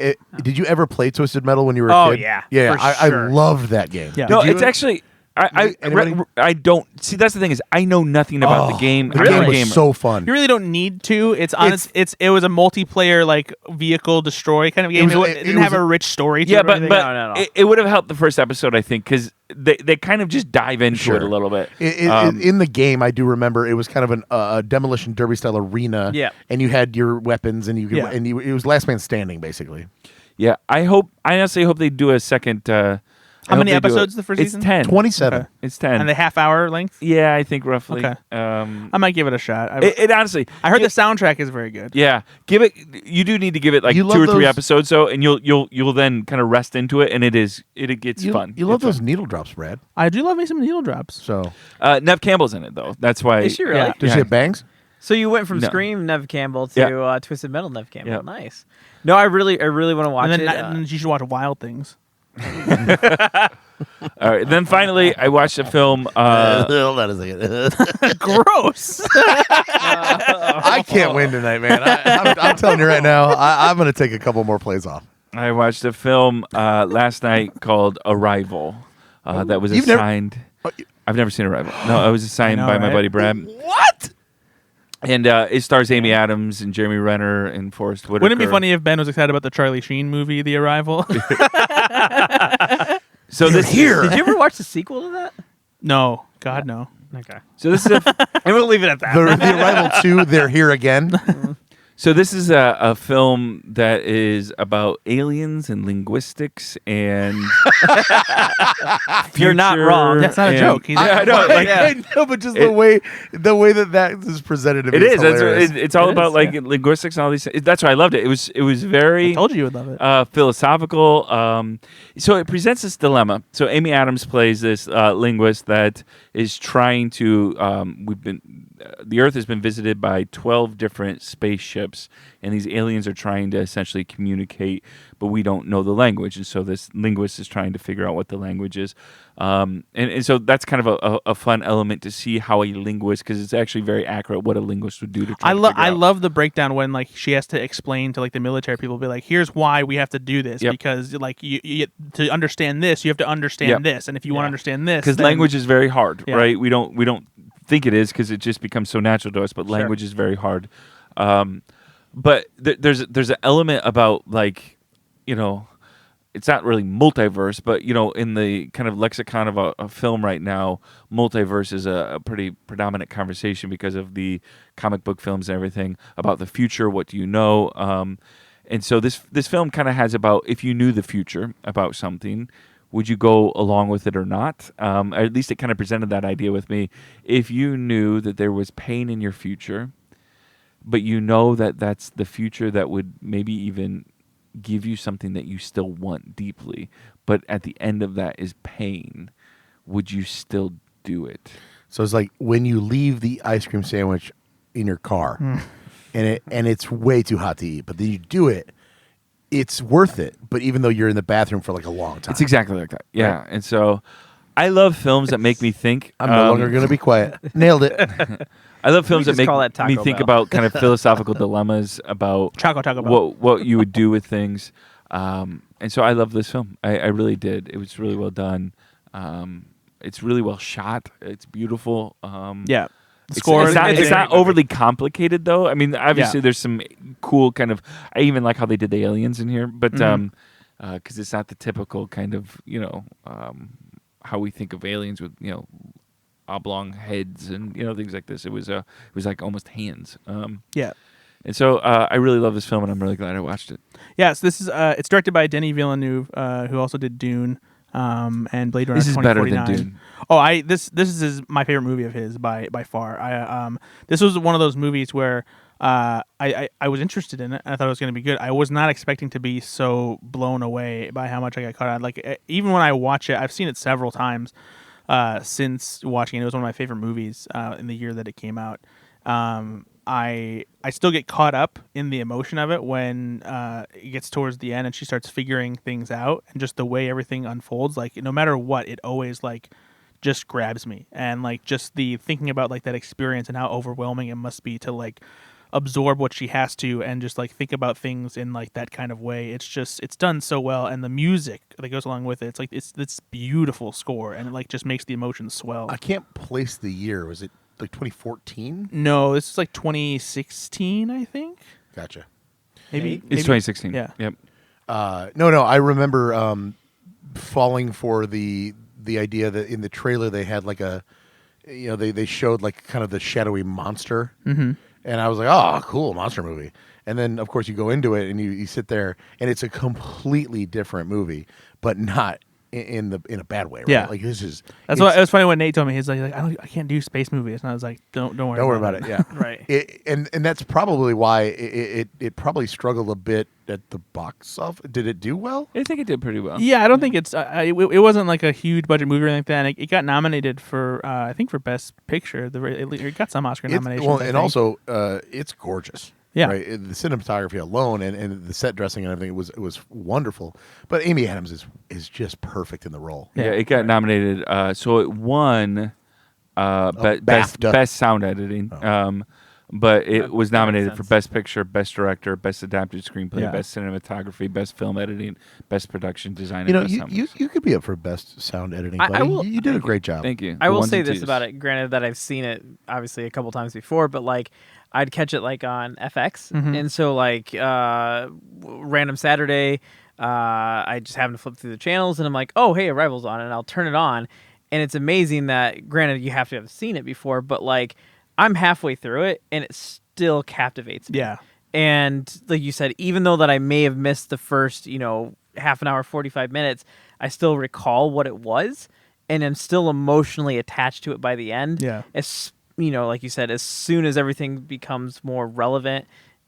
did you ever play Twisted Metal when you were a Oh, kid? yeah, yeah. for I sure. loved that game. Yeah. No, Did you- it's actually. Anybody? I don't see. That's the thing is, I know nothing about the game. The I'm game not a was gamer. so fun. You really don't need to. It's honest. It was a multiplayer like vehicle destroy kind of game. was- It it didn't was have a rich story. To Yeah, it or but anything. No. it would have helped the first episode, I think, because they kind of just dive into Sure. it a little bit. In the game, I do remember it was kind of a demolition derby style arena. Yeah. and you had your weapons, and you could, Yeah. it was last man standing basically. Yeah, I honestly hope they do a second. How many episodes the first it's season? 10. 27. Okay. It's 10. and the half-hour length. Yeah, I think roughly. Okay. Um, I might give it a shot. it honestly. I heard the soundtrack is very good. Yeah, give it. You do need to give it like You 2 love or 3 those- episodes, though, and you'll then kind of rest into it, and it gets You, fun. you love It's fun. those needle drops, Brad. I do love me some needle drops. So Nev Campbell's in it though. That's why. Is she really? Yeah. does she have bangs? So you went from No. Scream Nev Campbell to Yeah. Twisted Metal Nev Campbell. Yeah. Nice. No, I really want to watch And then, it. and then you should watch Wild Things. All right. Then finally, I watched a film. Hold on a second. Gross. I can't win tonight, man. I'm telling you right now, I'm going to take a couple more plays off. I watched a film last night called Arrival. That was You've never- assigned. I've never seen Arrival. No, it was assigned I know, by my right? buddy Brad. What? And it stars Amy Adams and Jeremy Renner and Forrest Whitaker. Wouldn't it be funny if Ben was excited about the Charlie Sheen movie, The Arrival? So this here. Did you ever watch the sequel to that? No. God, no. Okay. So this is a And we'll leave it at that. The Arrival 2, they're here again. So this is a film that is about aliens and linguistics and You're not future wrong. That's not a and- joke. He's- I know, like, I know, but just the way that is presented to me. it is. That's, hilarious. it's all It about is, like yeah. linguistics and all these things. That's why I loved it. It was I very told you would love it. philosophical. So it presents this dilemma. So Amy Adams plays this linguist that is trying to. the Earth has been visited by 12 different spaceships, and these aliens are trying to essentially communicate, but we don't know the language, and so this linguist is trying to figure out what the language is. And so that's kind of a fun element to see how a linguist, because it's actually very accurate what a linguist would do to try to figure I out. love the breakdown when like she has to explain to like the military people, be like, here's why we have to do this, Yep. because like you to understand this, you have to understand Yep. this, and if you want to understand this, Because then- language is very hard, Yeah. right? We don't think it is because it just becomes so natural to us, but language is very hard. But there's an element about like, it's not really multiverse, but in the kind of lexicon of a film right now, multiverse is a pretty predominant conversation because of the comic book films and everything about the future. What do you know? And so this film kind of has about, if you knew the future about something, would you go along with it or not? Or at least it kind of presented that idea with me. If you knew that there was pain in your future, but you know that that's the future that would maybe even give you something that you still want deeply, but at the end of that is pain, would you still do it? So it's like when you leave the ice cream sandwich in your car, and it's way too hot to eat, but then you do it. It's worth it, but even though you're in the bathroom for like a long time. It's exactly like that. Yeah. Right. And so I love films that make me think. I'm no longer going to be quiet. Nailed it. I love films that just make call that me Taco think Bell. about kind of philosophical dilemmas about Taco Bell. what you would do with things. And so I love this film. I really did. It was really well done. It's really well shot. It's beautiful. Yeah. It's Score. it's not overly complicated, though. I mean, obviously, there's some cool kind of. I even like how they did the aliens in here, but because it's not the typical kind of how we think of aliens with oblong heads and things like this. It was like almost hands. Yeah. And so I really love this film, and I'm really glad I watched it. Yeah. So this is it's directed by Denis Villeneuve, who also did Dune. And Blade Runner. This is better than 2049. Dune. Oh, this is my favorite movie of his by far. This was one of those movies where I was interested in it. I thought it was going to be good. I was not expecting to be so blown away by how much I got caught on. Like even when I watch it, I've seen it several times since watching it. It was one of my favorite movies in the year that it came out. I still get caught up in the emotion of it when it gets towards the end and she starts figuring things out, and just the way everything unfolds. Like no matter what, it always like just grabs me, and like just the thinking about like that experience and how overwhelming it must be to like absorb what she has to and just like think about things in like that kind of way. It's done so well, and the music that goes along with it, it's like it's this beautiful score, and it like just makes the emotions swell. I can't place the year. Was it like 2014? No, this is like 2016, I think. Gotcha. Maybe It's 2016. Yeah. Yep. No. I remember falling for the idea that in the trailer they had like a, they showed like kind of the shadowy monster, and I was like, oh, cool, monster movie. And then of course you go into it and you sit there and it's a completely different movie, but not in a bad way. Right? Yeah. Like this is. That's why it was funny when Nate told me, he's like I can't do space movies, and I was like, don't worry. Don't worry about it. Yeah. Right. And that's probably why it probably struggled a bit at the box office. Did it do well? I think it did pretty well. Yeah, I don't think it's it wasn't like a huge budget movie or anything like that. And it got nominated for I think for Best Picture. It got some Oscar nominations. Well, I and think. also it's gorgeous. Yeah. Right? The cinematography alone and the set dressing and everything it was wonderful. But Amy Adams is just perfect in the role. Yeah, it got nominated. So it won BAFTA. best sound editing. But it was that makes nominated for sense. Best Picture, Best Director, Best Adapted Screenplay, Yeah. Best Cinematography, Best Film Editing, Best Production Design. And Best Sound You Mix. could be up for best sound editing, I buddy. will- You did a great job. Thank you. I The will ones say and this twos. about it. Granted that I've seen it obviously a couple times before, but like I'd catch it like on FX, and so like random Saturday, I just happen to flip through the channels, and I'm like, oh hey, Arrival's on, and I'll turn it on, and it's amazing that granted you have to have seen it before, but like I'm halfway through it, and it still captivates me. Yeah. And like you said, even though that I may have missed the first, half an hour, 45 minutes, I still recall what it was, and I'm still emotionally attached to it by the end. Yeah. As like you said, as soon as everything becomes more relevant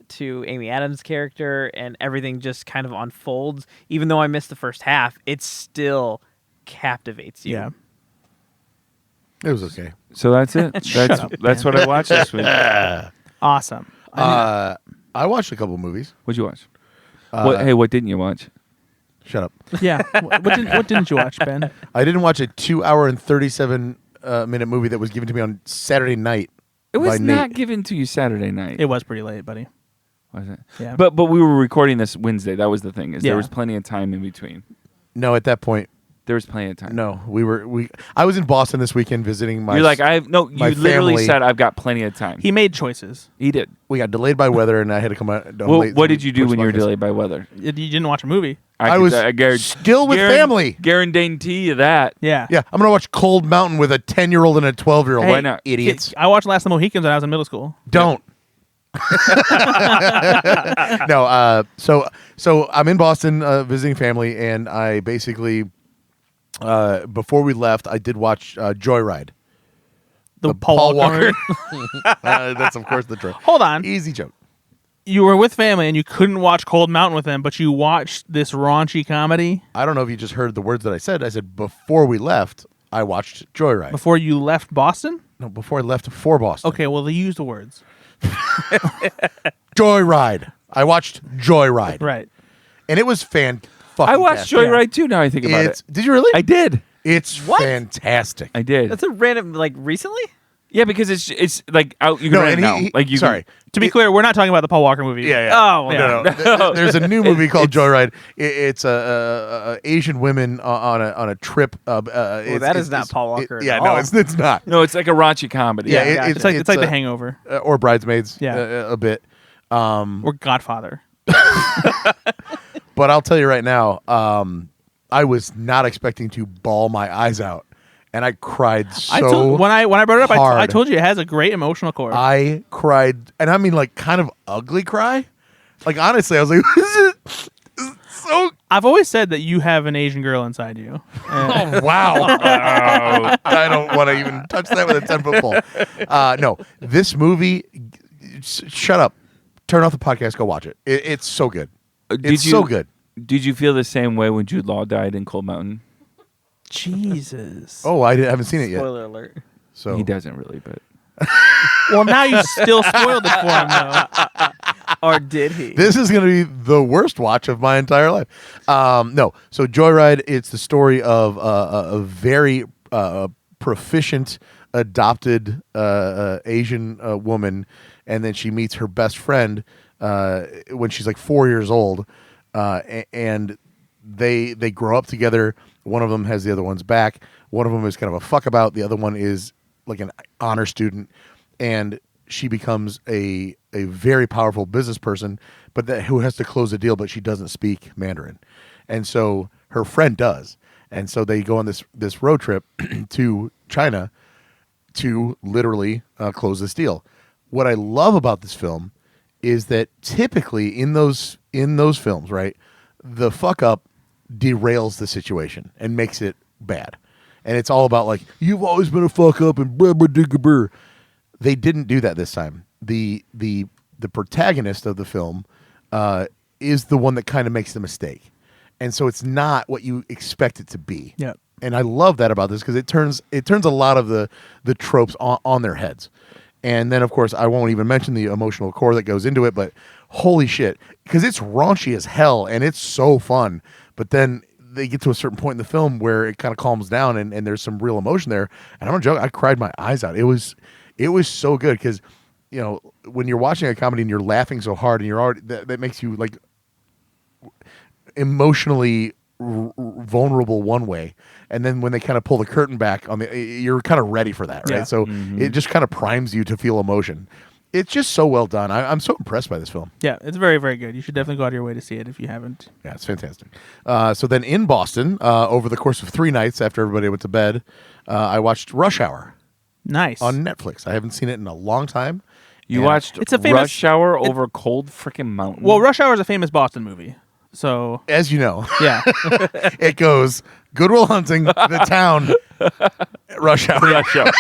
to Amy Adams' character and everything just kind of unfolds, even though I missed the first half, it still captivates you. Yeah. It was okay. So that's it. That's what I watched this week. Awesome. I watched a couple movies. What'd you watch? What didn't you watch? Shut up. Yeah. What didn't you watch, Ben? I didn't watch a 2-hour and 37-minute movie that was given to me on Saturday night. It was by not Nate. given to you Saturday night. It was pretty late, buddy. Was it? Yeah. But we were recording this Wednesday. That was the thing. Is Yeah. there was plenty of time in between. No, at that point, There was plenty of time. no. I was in Boston this weekend visiting my. You're like you my literally family. said I've got plenty of time. He made choices. He did. We got delayed by weather, and I had to come out. Well, late what to did you do push when you were podcasts. delayed by weather? You didn't watch a movie. I was still with family. Guarantee you that. Yeah. Yeah, I'm gonna watch Cold Mountain with a 10-year-old and a 12-year-old. Hey, Why not? Idiots? I watched Last of the Mohicans when I was in middle school. Don't. No. So I'm in Boston visiting family, and I basically before we left, I did watch Joyride. The Paul Walker. That's of course the joke. Hold on. Easy joke. You were with family and you couldn't watch Cold Mountain with them, but you watched this raunchy comedy I don't know if you just heard the words that I said. I said before we left, I watched Joyride. before you left Boston? No, before I left for Boston. Okay, well, they used the words. Joyride. I watched Joyride. Right. And it was fucking I watched fantastic. Joyride too. Now I think about it. Did you really? I did. It's fantastic. I did. That's a random, like, recently? Yeah, because it's like out. You can No, rent and it now. he- Like you. sorry. To be clear, we're not talking about the Paul Walker movie. Yeah. Oh, No. There's a new movie called Joyride. It's Asian women on a trip. that is not Paul Walker at Yeah, all. no, it's not. No, it's like a raunchy comedy. Yeah, gotcha. It's like The Hangover or Bridesmaids. Yeah. A bit. or Godfather. But I'll tell you right now, I was not expecting to bawl my eyes out, and I cried so. When I brought it up, I hard. told you it has a great emotional core. I cried, and I mean like kind of ugly cry. Like honestly, I was like, this is so. I've always said that you have an Asian girl inside you. Oh, wow. I don't want to even touch that with a 10-foot pole. No, this movie. Shut up. Turn off the podcast. Go watch it. It's so good. It's so good. Did you feel the same way when Jude Law died in Cold Mountain? Jesus. Oh, I haven't seen it yet. Spoiler alert. So He doesn't really, but Well, now you still spoiled it for him, though. Or did he? this is going to be the worst watch of my entire life. No. So Joyride, it's the story of a very proficient adopted Asian woman, and then she meets her best friend when she's like 4 years old, and they grow up together. One of them has the other one's back. One of them is kind of a fuck about. The other one is like an honor student, and she becomes a very powerful business person, but who has to close a deal, but she doesn't speak Mandarin. And so her friend does. And so they go on this road trip to China to literally close this deal. What I love about this film is that typically in those films, right, the fuck up derails the situation and makes it bad. And it's all about like, you've always been a fuck up and blah, blah, digga, brr. They didn't do that this time. The protagonist of the film is the one that kind of makes the mistake. And so it's not what you expect it to be. Yeah. And I love that about this because it turns a lot of the tropes on their heads. And then, of course, I won't even mention the emotional core that goes into it, but holy shit, because it's raunchy as hell and it's so fun. But then they get to a certain point in the film where it kind of calms down and there's some real emotion there. And I'm not joking, I cried my eyes out. It was so good because, you know, when you're watching a comedy and you're laughing so hard and you're already that makes you like emotionally vulnerable one way, and then when they kind of pull the curtain back you're kind of ready for that, right? Yeah. So it just kind of primes you to feel emotion. It's just so well done. I'm so impressed by this film. Yeah, it's very, very good. You should definitely go out of your way to see it if you haven't. Yeah, it's fantastic. So then in Boston, over the course of 3 nights after everybody went to bed, I watched Rush Hour Nice. on Netflix. I haven't seen it in a long time. you And watched It's a famous- Rush Hour over Cold Frickin' Mountain. Well, Rush Hour is a famous Boston movie. So, As you know, yeah. it goes Good Will Hunting, The Town, Rush Hour. Rush Hour.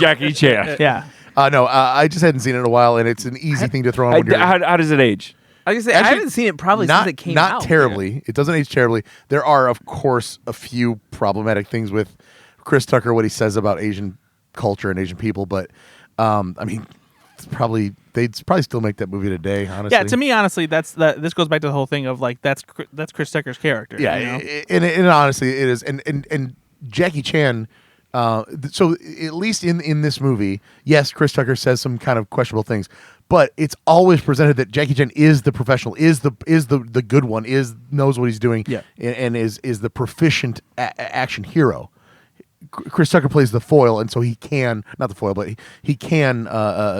Jackie Chan. Yeah. No, I just hadn't seen it in a while, and it's an easy thing to throw on when you're How does it age? I was gonna say, I Actually, haven't seen it probably not, since it came not out. terribly. It doesn't age terribly. There are, of course, a few problematic things with Chris Tucker what he says about Asian culture and Asian people, but I mean, they'd probably still make that movie today. Honestly, Yeah, to me, honestly, this goes back to the whole thing of like that's Chris Tucker's character. Yeah, you know? and honestly, it is. And Jackie Chan. So at least in this movie, yes, Chris Tucker says some kind of questionable things, but it's always presented that Jackie Chan is the professional, is the good one, knows what he's doing, and is the proficient action hero. Chris Tucker plays the foil, and so he can not the foil, but he can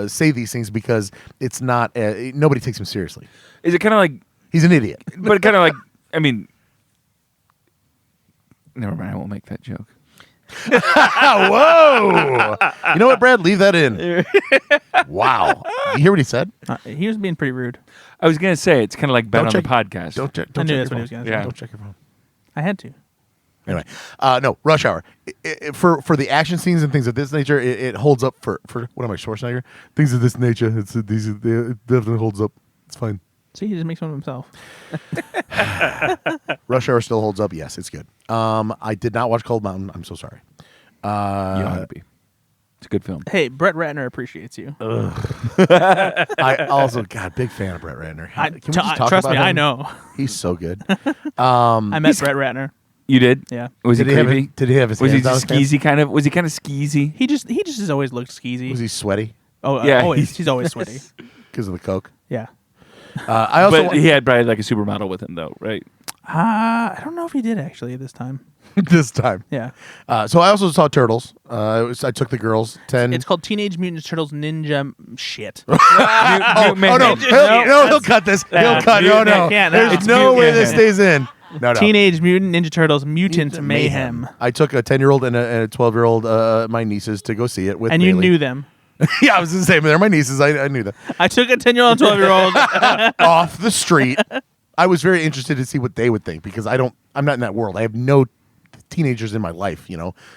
say these things because it's not nobody takes him seriously. Is it kind of like he's an idiot? But kind of like, I mean, never mind. I won't make that joke. Whoa! You know what, Brad? Leave that in. Wow. You hear what he said? He was being pretty rude. I was gonna say it's kind of like bet on the podcast. Don't check I knew your that's what he was phone. going to say. Yeah. Don't check your phone. I had to. Anyway, no, Rush Hour. For the action scenes and things of this nature, it holds up for what am I, Schwarzenegger? Things of this nature, it definitely holds up. It's fine. See, he just makes fun of himself. Rush Hour still holds up. Yes, it's good. I did not watch Cold Mountain. I'm so sorry. You ought to be. It's a good film. Hey, Brett Ratner appreciates you. I also, God, big fan of Brett Ratner. Can we just talk trust about me, him? I know. He's so good. I met Brett Ratner. You did? Yeah. Was he creepy? Did he have his Was he hands down just his pants? skeezy kind of? Was he kind of skeezy? He just has always looked skeezy. Was he sweaty Oh, Yeah, always. He's always sweaty. because of the coke? Yeah. I also But he had probably like a supermodel with him, though, right? I don't know if he did actually at this time. this time. Yeah. So I also saw Turtles. I took the girls 10. It's called Teenage Mutant Ninja Turtles Ninja shit. Oh no! He'll cut this. He'll cut. Mutant- No. I can't. There's It's no way Mutant this stays in. No. Teenage Mutant Ninja Turtles Mutant Mayhem. I took a 10-year-old and a 12-year-old, my nieces, to go see it with. And you Bailey. knew them. Yeah, I was the same. They're my nieces. I knew them. I took a 10-year-old and 12-year-old. Off the street. I was very interested to see what they would think because I'm not in that world. I have no teenagers in my life,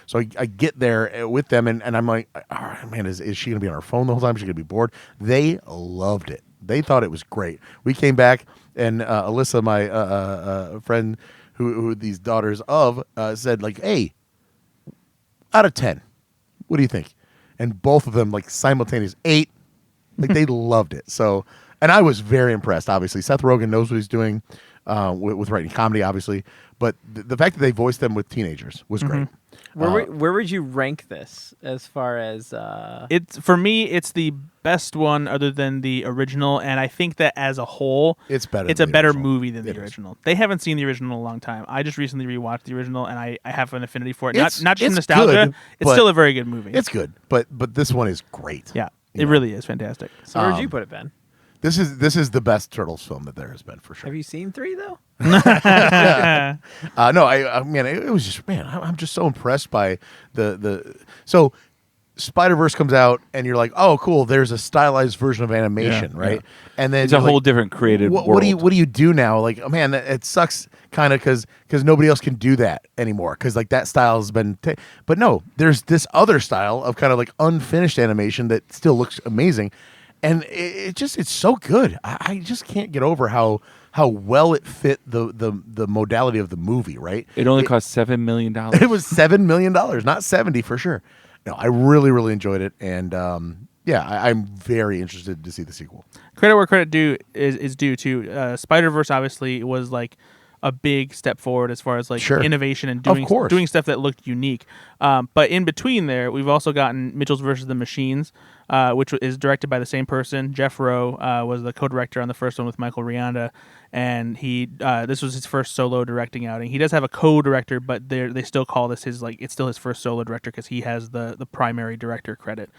So I get there with them and I'm like, oh, man, is she going to be on her phone the whole time? Is she going to be bored? They loved it. They thought it was great. We came back and Alyssa, my friend who these daughters of, said like, hey, out of 10, what do you think? And both of them like simultaneous 8, like they loved it. So, and I was very impressed. Obviously, Seth Rogen knows what he's doing with writing comedy, obviously. But the fact that they voiced them with teenagers was great. Where would you rank this as far as? It's for me. It's the best one other than the original, and I think that as a whole, it's better. It's than a the better original. movie than the original. They haven't seen the original in a long time. I just recently rewatched the original, and I have an affinity for it. Not just from nostalgia. Good, it's still a very good movie. It's good, but this one is great. Yeah, it really is fantastic. So where'd you put it, Ben? This is the best Turtles film that there has been for sure. Have you seen 3 though? No, I mean, it was just, man, I'm just so impressed by so Spider-Verse comes out and you're like, oh, cool, there's a stylized version of animation, right? Yeah. And then It's a whole different creative world. What do you do now? Like, oh, man, it sucks kind of because nobody else can do that anymore because like that style has been but no, there's this other style of kind of like unfinished animation that still looks amazing. And it's so good. I just can't get over how well it fit the modality of the movie, right? It only cost $7 million. It was $7 million, not 70 for sure. No, I really, really enjoyed it. And I'm very interested to see the sequel. Credit where credit due is due to Spider-Verse. Obviously, was like a big step forward as far as like innovation and doing stuff that looked unique. But in between there, we've also gotten Mitchell's versus the Machines, which is directed by the same person. Jeff Rowe was the co-director on the first one with Michael Rianda, and he this was his first solo directing outing. He does have a co-director, but they still call this his it's still his first solo director because he has the primary director credit.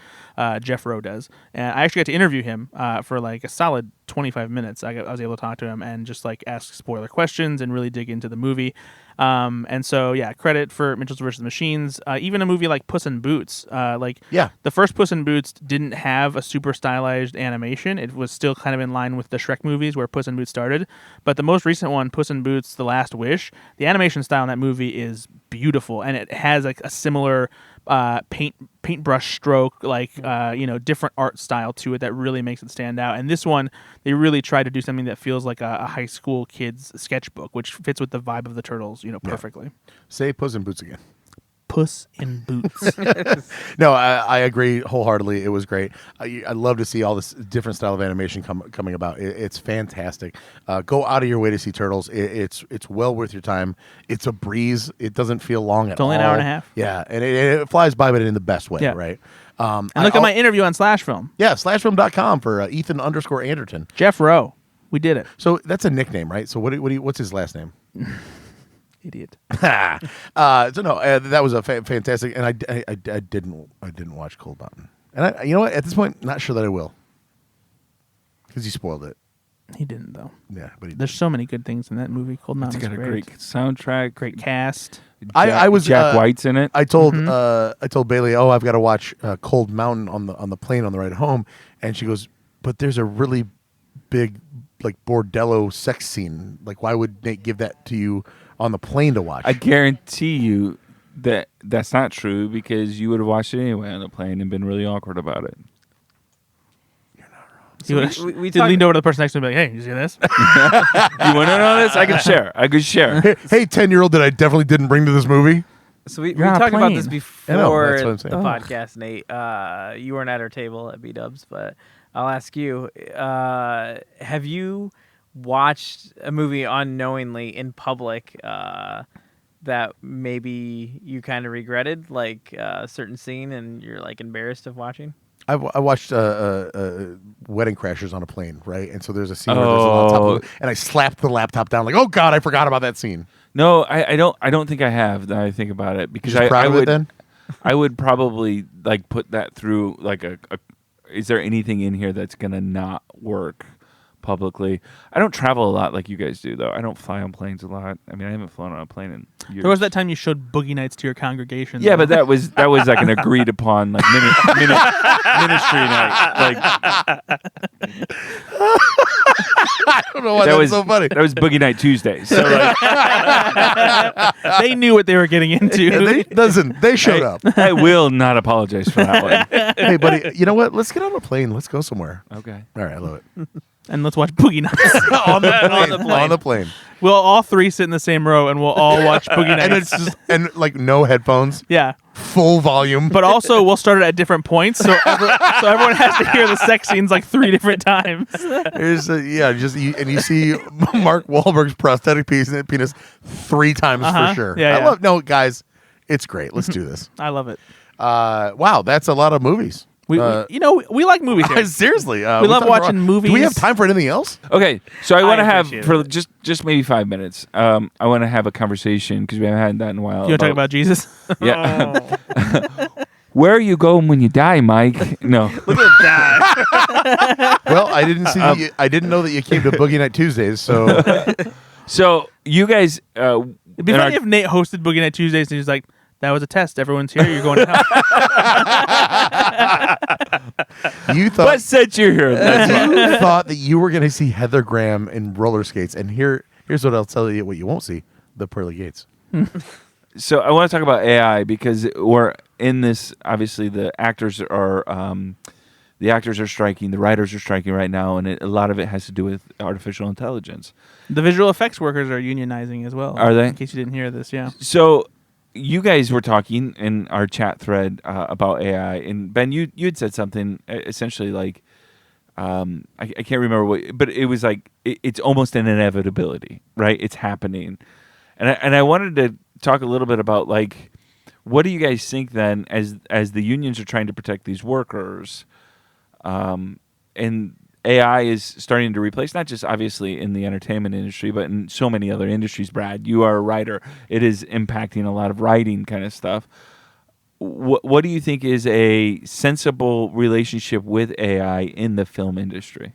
Jeff Rowe does, and I actually got to interview him for like a solid 25 minutes. I was able to talk to him and just like ask spoiler questions and really dig into the movie. And so, credit for Mitchell's vs. the Machines. Even a movie like Puss in Boots. The first Puss in Boots didn't have a super stylized animation. It was still kind of in line with the Shrek movies where Puss in Boots started. But the most recent one, Puss in Boots: The Last Wish, the animation style in that movie is beautiful, and it has like a similar paintbrush stroke, different art style to it that really makes it stand out. And this one, they really try to do something that feels like a high school kid's sketchbook, which fits with the vibe of the Turtles, perfectly. Say Puss in Boots again. Puss in Boots. No, I agree wholeheartedly. It was great. I love to see all this different style of animation coming about. It's fantastic. Go out of your way to see Turtles. It's well worth your time. It's a breeze. It doesn't feel long at all. It's only an hour and a half. Yeah, and it flies by, but in the best way, Yeah. right? And look at my interview on Slash Film. Yeah, slashfilm.com for Ethan_Anderton. Jeff Rowe. We did it. So that's a nickname, right? So what's his last name? Idiot. So no, that was a fantastic, and I didn't watch Cold Mountain, and you know what? At this point, not sure that I will, because he spoiled it. He didn't, though. Yeah, but he There's so many good things in that movie. Cold It's Mountain's got a great soundtrack. great cast. I was Jack White's in it. I told Bailey, oh, I've got to watch Cold Mountain on the plane on the ride home, and she goes, but there's a really big like bordello sex scene. Like, why would Nate give that to you on the plane to watch? I guarantee you that that's not true because you would have watched it anyway on the plane and been really awkward about it. He would we leaned over to the person next to him and be like, hey, you see this? You want to know this? I could share. Hey, 10-year-old that I definitely didn't bring to this movie. So we You're on a talked about plane. this I know, before that's what I'm the saying. podcast, Nate. You weren't at our table at B-Dubs, but I'll ask you, have you watched a movie unknowingly in public that maybe you kind of regretted, like a certain scene and you're like embarrassed of watching? I watched Wedding Crashers on a plane, right? And so there's a scene where there's a laptop, and I slapped the laptop down, like, oh God, I forgot about that scene. No, I don't think I have. Now I think about it because Just proud I of would it then? I would probably like put that through like a. Is there anything in here that's gonna not work publicly? I don't travel a lot like you guys do, though. I don't fly on planes a lot. I mean, I haven't flown on a plane in years. There was that time you showed Boogie Nights to your congregation. Yeah, though. but that was like an agreed upon like ministry night. Like I don't know why that that's was so funny. That was Boogie Night Tuesday. So like, they knew what they were getting into. They showed up. I will not apologize for that one. Hey, buddy, you know what? Let's get on a plane. Let's go somewhere. Okay. All right, I love it. And let's watch Boogie Nights. on the plane. On the plane. We'll all three sit in the same row and we'll all watch Boogie Nights. And it's just like no headphones, yeah. full volume. But also, we'll start it at different points, so everyone has to hear the sex scenes like 3 different times. You see Mark Wahlberg's prosthetic penis 3 times for sure. Yeah. Guys, it's great. Let's do this. I love it. Wow, that's a lot of movies. We like movies here. Seriously, we love watching movies. Do we have time for anything else? Okay, so I want to have appreciate for it. just maybe 5 minutes. I want to have a conversation because we haven't had that in a while. You want to talk about Jesus? Yeah. Where are you going when you die, Mike? No. Look at that. Well, I didn't see. I didn't know that you came to Boogie Night Tuesdays. So So you guys. It'd be funny if Nate hosted Boogie Night Tuesdays and he's like, that was a test. Everyone's here. You're going to hell. you thought What set you here? you thought that you were going to see Heather Graham in roller skates, and here's what I'll tell you: what you won't see: the pearly gates. So I want to talk about AI because we're in this. Obviously, the actors are striking, the writers are striking right now, and a lot of it has to do with artificial intelligence. The visual effects workers are unionizing as well. Are they? In case you didn't hear this, yeah. So you guys were talking in our chat thread about AI, and Ben, you had said something essentially like, I can't remember what, but it was like it's almost an inevitability, right? It's happening, and I wanted to talk a little bit about like, what do you guys think then as the unions are trying to protect these workers, and AI is starting to replace, not just obviously in the entertainment industry, but in so many other industries. Brad, you are a writer. It is impacting a lot of writing kind of stuff. What do you think is a sensible relationship with AI in the film industry?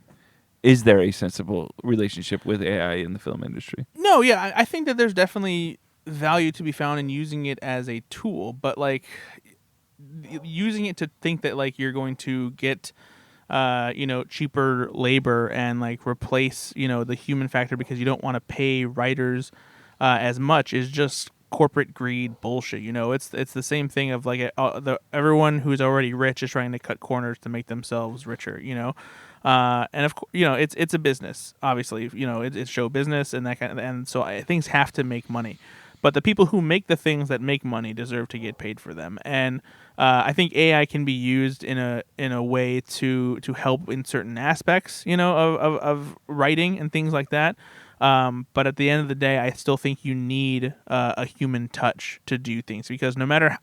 Is there a sensible relationship with AI in the film industry? No, yeah, I think that there's definitely value to be found in using it as a tool, but like using it to think that like you're going to get cheaper labor and like replace, the human factor because you don't want to pay writers as much is just corporate greed bullshit. It's the same thing of like everyone who's already rich is trying to cut corners to make themselves richer, and of course, it's a business, obviously, it's show business and that kind of, and so things have to make money. but the people who make the things that make money deserve to get paid for them. And I think AI can be used in a way to help in certain aspects, of writing and things like that. But at the end of the day, I still think you need a human touch to do things, because no matter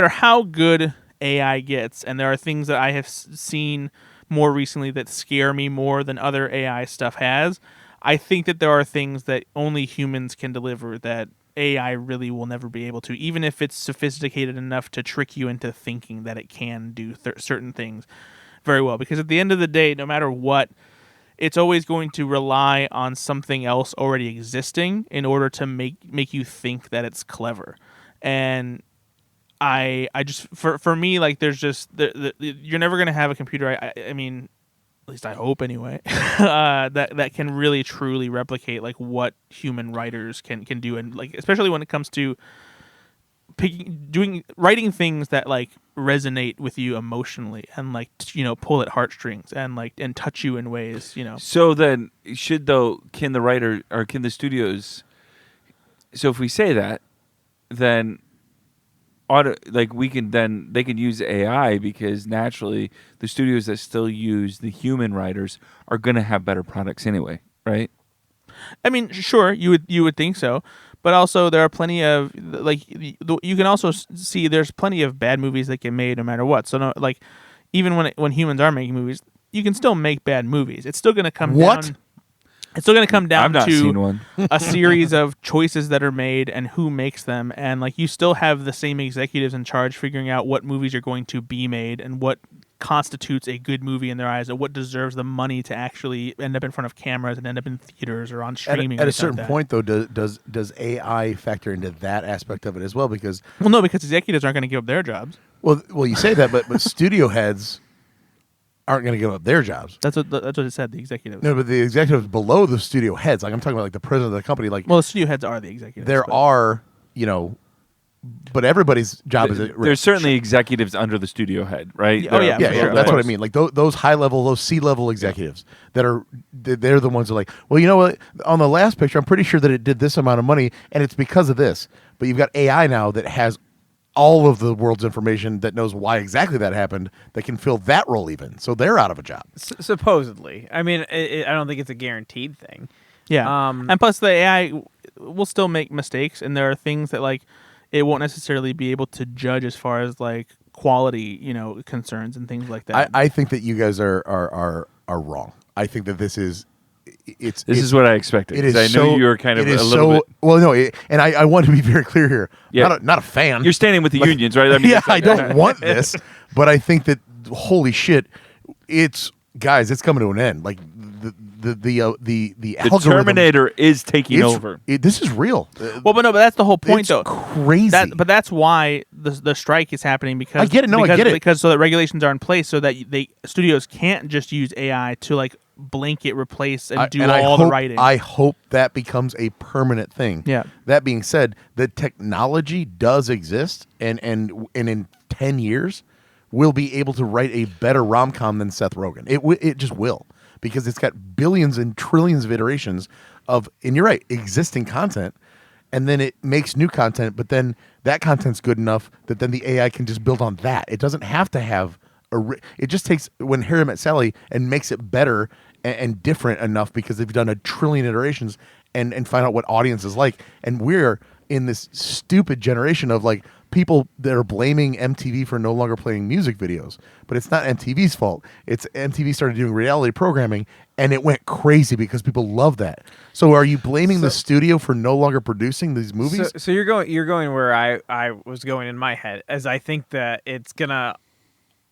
how good AI gets, and there are things that I have seen more recently that scare me more than other AI stuff has, I think that there are things that only humans can deliver that AI really will never be able to, even if it's sophisticated enough to trick you into thinking that it can do certain things very well. Because at the end of the day, no matter what, it's always going to rely on something else already existing in order to make you think that it's clever. And I just for me, like, there's just you're never going to have a computer. I mean, at least I hope anyway, that can really truly replicate like what human writers can do, and like especially when it comes to writing things that like resonate with you emotionally and like pull at heartstrings and touch you in ways. So then, can the writer or can the studios? So if we say that, then they can use AI, because naturally the studios that still use the human writers are going to have better products anyway, right? I mean, sure, you would think so, but also there are plenty of you can also see there's plenty of bad movies that get made no matter what. So no, like even when humans are making movies, you can still make bad movies. It's still going to come down. It's still going to come down I've not to seen one. a series of choices that are made and who makes them, and like you still have the same executives in charge figuring out what movies are going to be made and what constitutes a good movie in their eyes, and what deserves the money to actually end up in front of cameras and end up in theaters or on streaming. At a certain point, though, does AI factor into that aspect of it as well? Because no, because executives aren't going to give up their jobs. Well, you say that, but studio heads aren't going to give up their jobs. That's what it said. The executives. No, but the executives below the studio heads, like I'm talking about, like the president of the company, like the studio heads are the executives. Are, but everybody's job is there's certainly executives under the studio head, right? Yeah. That's what I mean. Like those high level, those C-level executives they're the ones who are like, well, you know what? On the last picture, I'm pretty sure that it did this amount of money, and it's because of this. But you've got AI now that has all of the world's information, that knows why exactly that happened, that can fill that role even. So they're out of a job. Supposedly. I mean, I don't think it's a guaranteed thing. Yeah. And plus the AI will still make mistakes, and there are things that like it won't necessarily be able to judge as far as like quality, concerns and things like that. I think that you guys are wrong. I think that this is This is what I expected. It is I knew you were kind of a little bit. Well, no, and I want to be very clear here. Yeah. Not a fan. You're standing with the unions, right? I mean, I don't want this, but I think that holy shit, it's coming to an end. Like the Terminator is taking over. This is real. But that's the whole point, though. Crazy. But that's why the strike is happening, because I get it. No, I get it. Because so that regulations are in place, so that studios can't just use AI to like blanket replace and do all the writing. I hope that becomes a permanent thing. Yeah. That being said, the technology does exist, and in 10 years, we'll be able to write a better rom-com than Seth Rogen. It just will, because it's got billions and trillions of iterations of, and you're right, existing content, and then it makes new content, but then that content's good enough that then the AI can just build on that. It doesn't have to have it just takes When Harry Met Sally and makes it better and different enough, because they've done a trillion iterations and find out what audience is like. And we're in this stupid generation of like people that are blaming MTV for no longer playing music videos, but it's not MTV's fault. It's MTV started doing reality programming, and it went crazy because people love that. So are you blaming the studio for no longer producing these movies? So you're going where I was going in my head, as I think that it's gonna,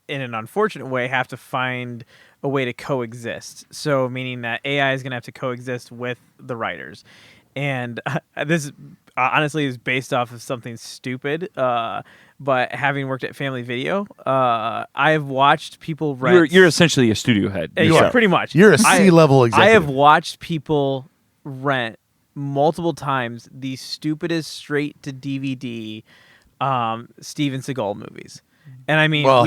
in an unfortunate way, have to find a way to coexist. So meaning that AI is going to have to coexist with the writers. And this honestly is based off of something stupid. But having worked at Family Video, I've watched people rent. You're essentially a studio head. Yeah, pretty much. You're a C-level executive. I have watched people rent multiple times the stupidest straight to DVD Steven Seagal movies. And I mean, Well,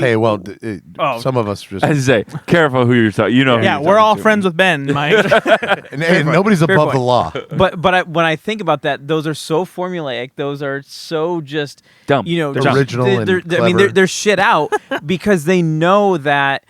Oh. some of us just As I say, careful who you're talking. You know, who Yeah, you're we're all talking to. friends with Ben, Mike. and nobody's above point. the law. but when I think about that, those are so formulaic. Those are so just Dumb. You know, They're just- original and I mean, clever. they're shit out because they know that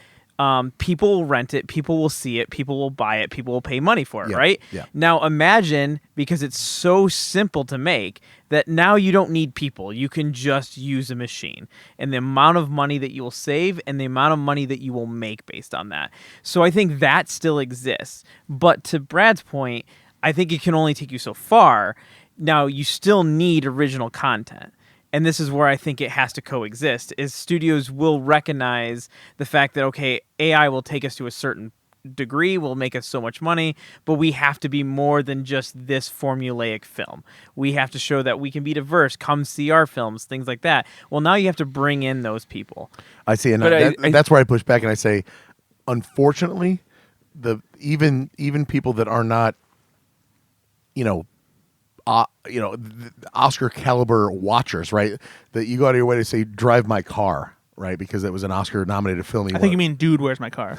people will rent it, people will see it, people will buy it, people will pay money for it, Yeah, right? yeah. Now imagine, because it's so simple to make, that now you don't need people. You can just use a machine. And the amount of money that you will save and the amount of money that you will make based on that. So I think that still exists. But to Brad's point, I think it can only take you so far. Now, you still need original content. And this is where I think it has to coexist, is studios will recognize the fact that, okay, AI will take us to a certain degree, will make us so much money, but we have to be more than just this formulaic film. We have to show that we can be diverse, come see our films, things like that. Well, now you have to bring in those people. I see, and But that's where I push back and I say, unfortunately, even people that are not, Oscar caliber watchers, right? That you go out of your way to say, "Drive my car," right? Because it was an Oscar nominated film. I think you mean, dude, where's my car?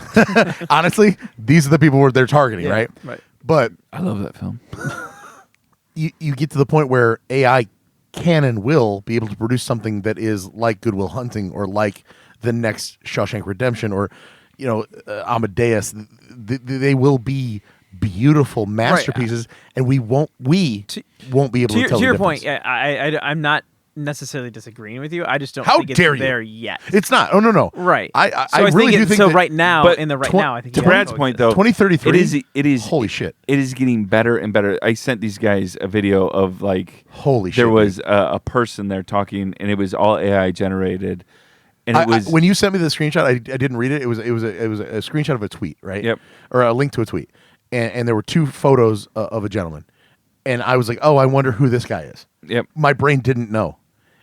Honestly, these are the people where they're targeting, right? right. But I love that film. you get to the point where AI can and will be able to produce something that is like Good Will Hunting or like the next Shawshank Redemption or Amadeus. They will be beautiful masterpieces, and we won't be able to tell To the your difference. point, I'm not necessarily disagreeing with you. I just don't How think it's dare you. there yet. It's not. Oh no. Right. I So really do think so that right now, but in the right twen- now, I think To yeah, Brad's it point, coexist. though, 2033. it is Holy shit. It is getting better and better. I sent these guys a video of like Holy shit. there was a person there talking, and it was all AI generated, and it was when you sent me the screenshot, I didn't read it. It was a screenshot of a tweet, right? Yep. Or a link to a tweet, and there were two photos of a gentleman, and I was like, oh, I wonder who this guy is. yep. My brain didn't know,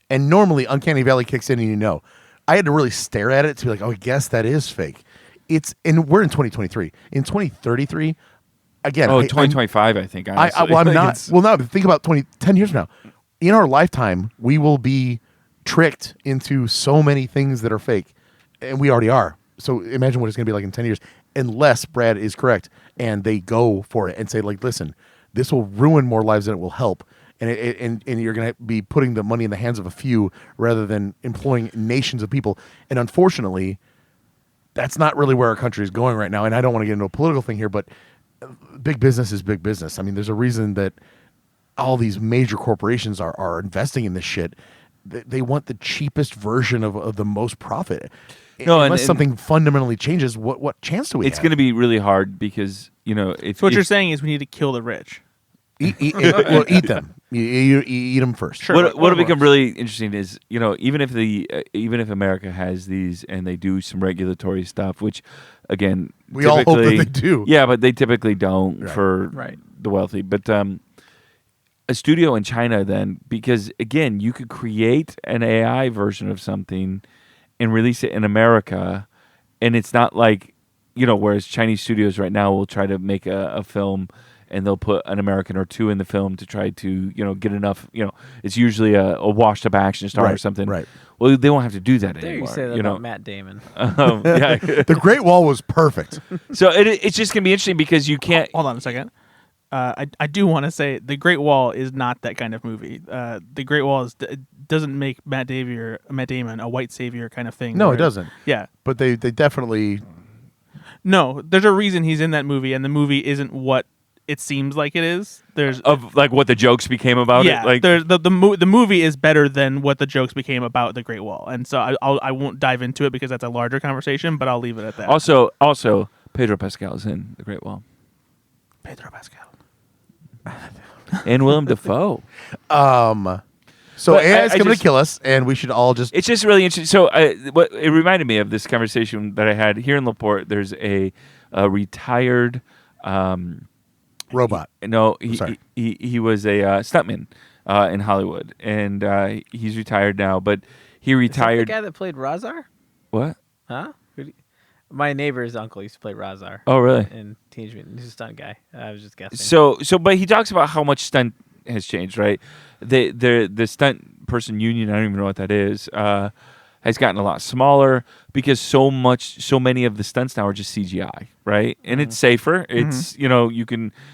and normally Uncanny Valley kicks in and you know. I had to really stare at it to be like, oh, I guess that is fake. And we're in 2023. In 2033, again, Oh, I- 2025, I think. I'm Honestly. not. Well, now think about 10 years from now. In our lifetime, we will be tricked into so many things that are fake, and we already are. So imagine what it's going to be like in 10 years, unless Brad is correct and they go for it and say, like, listen, this will ruin more lives than it will help. And you're going to be putting the money in the hands of a few rather than employing nations of people. And unfortunately, that's not really where our country is going right now. And I don't want to get into a political thing here, but big business is big business. I mean, there's a reason that all these major corporations are investing in this shit. They want the cheapest version of the most profit. No, Unless and something fundamentally changes, what chance do we It's have? going to be really hard because if So what if- you're saying is we need to kill the rich. eat them. You eat them first. Sure. What'll become really interesting is even if America has these and they do some regulatory stuff, which again We all hope that typically- they do. Yeah, but they typically don't Right. for Right. the wealthy. But a studio in China then, because again, you could create an AI version of something and release it in America, and it's not like whereas Chinese studios right now will try to make a film. And they'll put an American or two in the film to try to, get enough. It's usually a washed-up action star or Right, something. right. Well, they won't have to do that There anymore. you say that about Matt Damon. Yeah. The Great Wall was perfect. So it's just gonna be interesting because you can't. Hold on a second. I do want to say The Great Wall is not that kind of movie. The Great Wall doesn't make Matt Damon a white savior kind of thing. No, where- it doesn't. Yeah. But they definitely. No, there's a reason he's in that movie, and the movie isn't what it seems like it is. There's Of like what the jokes became about yeah, it. Like there's the movie is better than what the jokes became about the Great Wall, and so I won't dive into it because that's a larger conversation. But I'll leave it at that. also Pedro Pascal is in The Great Wall Pedro Pascal. and Willem Dafoe. So But AI is I coming just- to kill us, and we should all just. It's just really interesting. So what it reminded me of this conversation that I had here in LaPorte. There's a retired. Robot. No, sorry. he was a stuntman in Hollywood, and he's retired now. But he Is that retired. the guy that played Razar? What? Huh? My neighbor's uncle used to play Razar. Oh, really? In Teenage Mutant. He's a stunt guy. I was just guessing. But he talks about how much stunt has changed, right? The stunt person union, I don't even know what that is. has gotten a lot smaller because so many of the stunts now are just CGI, right? And it's safer. It's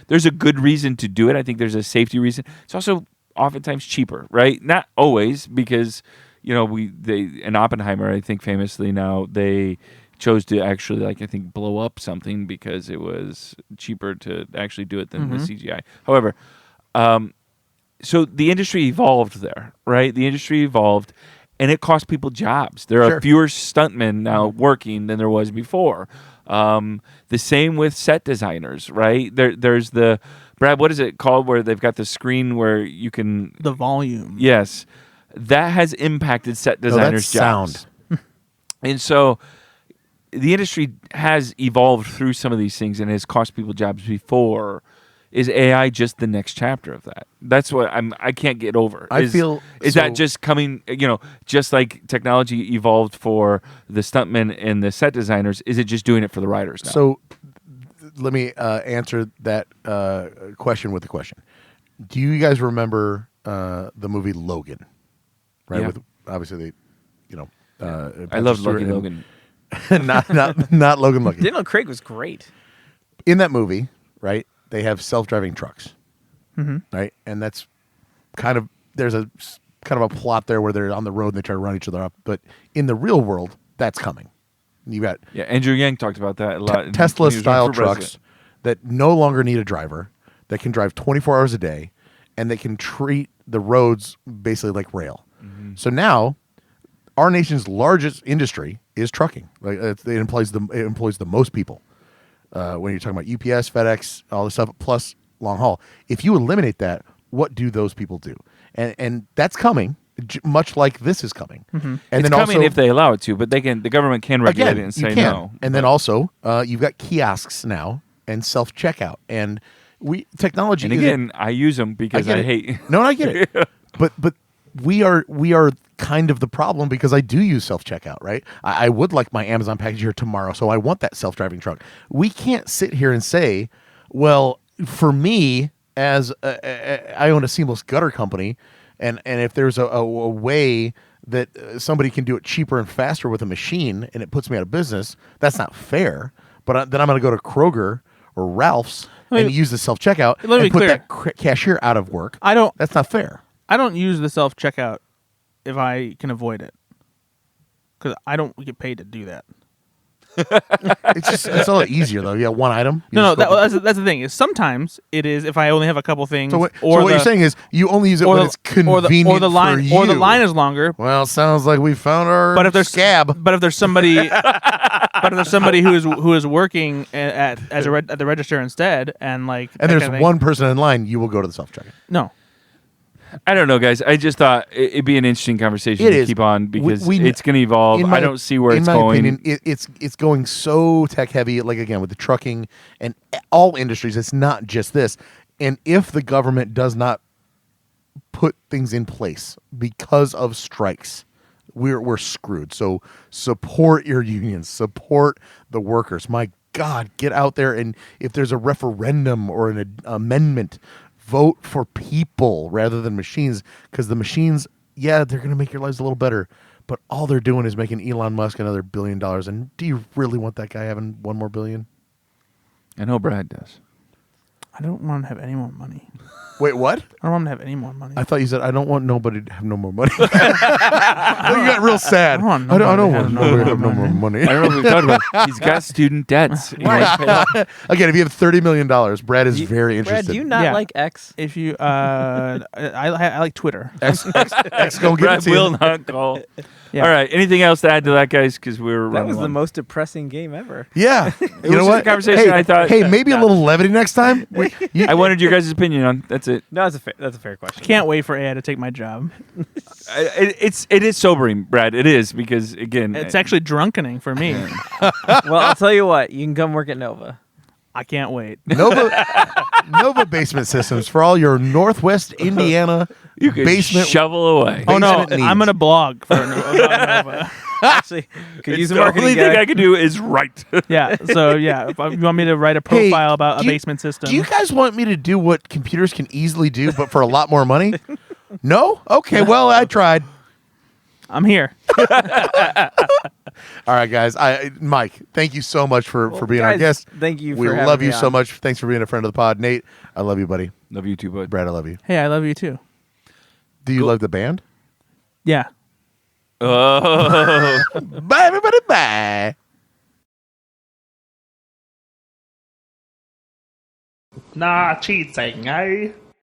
there's a good reason to do it. I think there's a safety reason. It's also oftentimes cheaper, right? Not always, because in Oppenheimer, I think famously now, they chose to actually I think blow up something because it was cheaper to actually do it than the CGI. However, so the industry evolved there, right? The industry evolved, and it cost people jobs. There are fewer stuntmen now working than there was before. The same with set designers, right? There's the Brad, what is it called where they've got the screen where you can The volume. Yes, that has impacted set designers' jobs. Sound. And so the industry has evolved through some of these things and has cost people jobs before. Is AI just the next chapter of that? That's what I can't get over. I feel is that just coming, just like technology evolved for the stuntmen and the set designers, is it just doing it for the writers now? So let me answer that question with a question. Do you guys remember the movie Logan? Right? Yeah. With obviously I love Lucky Logan. not Logan Lucky. Daniel Craig was great. In that movie, right? They have self-driving trucks, right? And that's there's a kind of a plot there where they're on the road and they try to run each other up. But in the real world, that's coming. You got Andrew Yang talked about that a lot. Tesla-style trucks that no longer need a driver, that can drive 24 hours a day, and they can treat the roads basically like rail. So now, our nation's largest industry is trucking. It employs the most people. When you're talking about UPS, FedEx, all this stuff, plus long haul. If you eliminate that, what do those people do? And that's coming, much like this is coming. And it's then coming also, if they allow it to, but the government can regulate it and say no. And then also, you've got kiosks now and self-checkout. And technology. And again, I use them because I hate. No, I get it. But we are kind of the problem because I do use self-checkout, right? I would like my Amazon package here tomorrow, so I want that self-driving truck. We can't sit here and say, well, for me, as I own a seamless gutter company, and if there's a way that somebody can do it cheaper and faster with a machine and it puts me out of business, that's not fair. But then I'm going to go to Kroger or Ralph's and use the self-checkout and put that cashier out of work. That's not fair. I don't use the self-checkout if I can avoid it, because I don't get paid to do that. It's a lot easier though. You got one item. That's the thing. Is sometimes it is if I only have a couple things. So what you're saying is you only use it when it's convenient or the line, for you. or the line is longer. Well, it sounds like we found our scab. But if there's somebody, who is working at the register instead, and there's one person in line, you will go to the self-checkout. No. I don't know, guys. I just thought it'd be an interesting conversation to keep on because it's going to evolve. I don't see where it's going. In my opinion, it's going so tech heavy. Like again with the trucking and all industries, it's not just this. And if the government does not put things in place because of strikes, we're screwed. So support your unions, support the workers. My God, get out there, and if there's a referendum or an amendment, vote for people rather than machines, because the machines, they're going to make your lives a little better, but all they're doing is making Elon Musk another $1 billion. And do you really want that guy having $1 more billion? I know Brad does. I don't want to have any more money. Wait, what? I don't want to have any more money. I thought you said I don't want nobody to have no more money. You got real sad. I don't want nobody to have no more money. I don't know if we've talked about it. He's got student debts. Again, if you have $30 million, Brad is very interested. Brad, do you not like X? If you, I like Twitter. X go get Brad will not call. Yeah. All right. Anything else to add to that, guys? Because that was the most depressing game ever. Yeah. You know what? A conversation. I thought. Hey, maybe a little levity next time. I wanted your guys' opinion on. That's it. No, that's a fair question. Can't wait for AI to take my job. It is sobering, Brad. It is because again, it's actually drunkening for me. Well, I'll tell you what. You can come work at Nova. I can't wait. Nova Basement Systems for all your Northwest Indiana basement shovel away. Oh no, I'm gonna blog for Nova. Actually, could use a the marketing only guy. thing I can do is write. Yeah. So if you want me to write a profile about a basement system, do you guys want me to do what computers can easily do, but for a lot more money? No. Okay. Well, I tried. I'm here. All right, guys. Mike, thank you so much for being our guys, guest. thank you We for having love me you so on. much. Thanks for being a friend of the pod. Nate, I love you, buddy. Love you too, bud. Brad, I love you. Hey, I love you too. Do you love the band? Yeah. Oh. Bye, everybody. Bye. Nah, cheating, eh?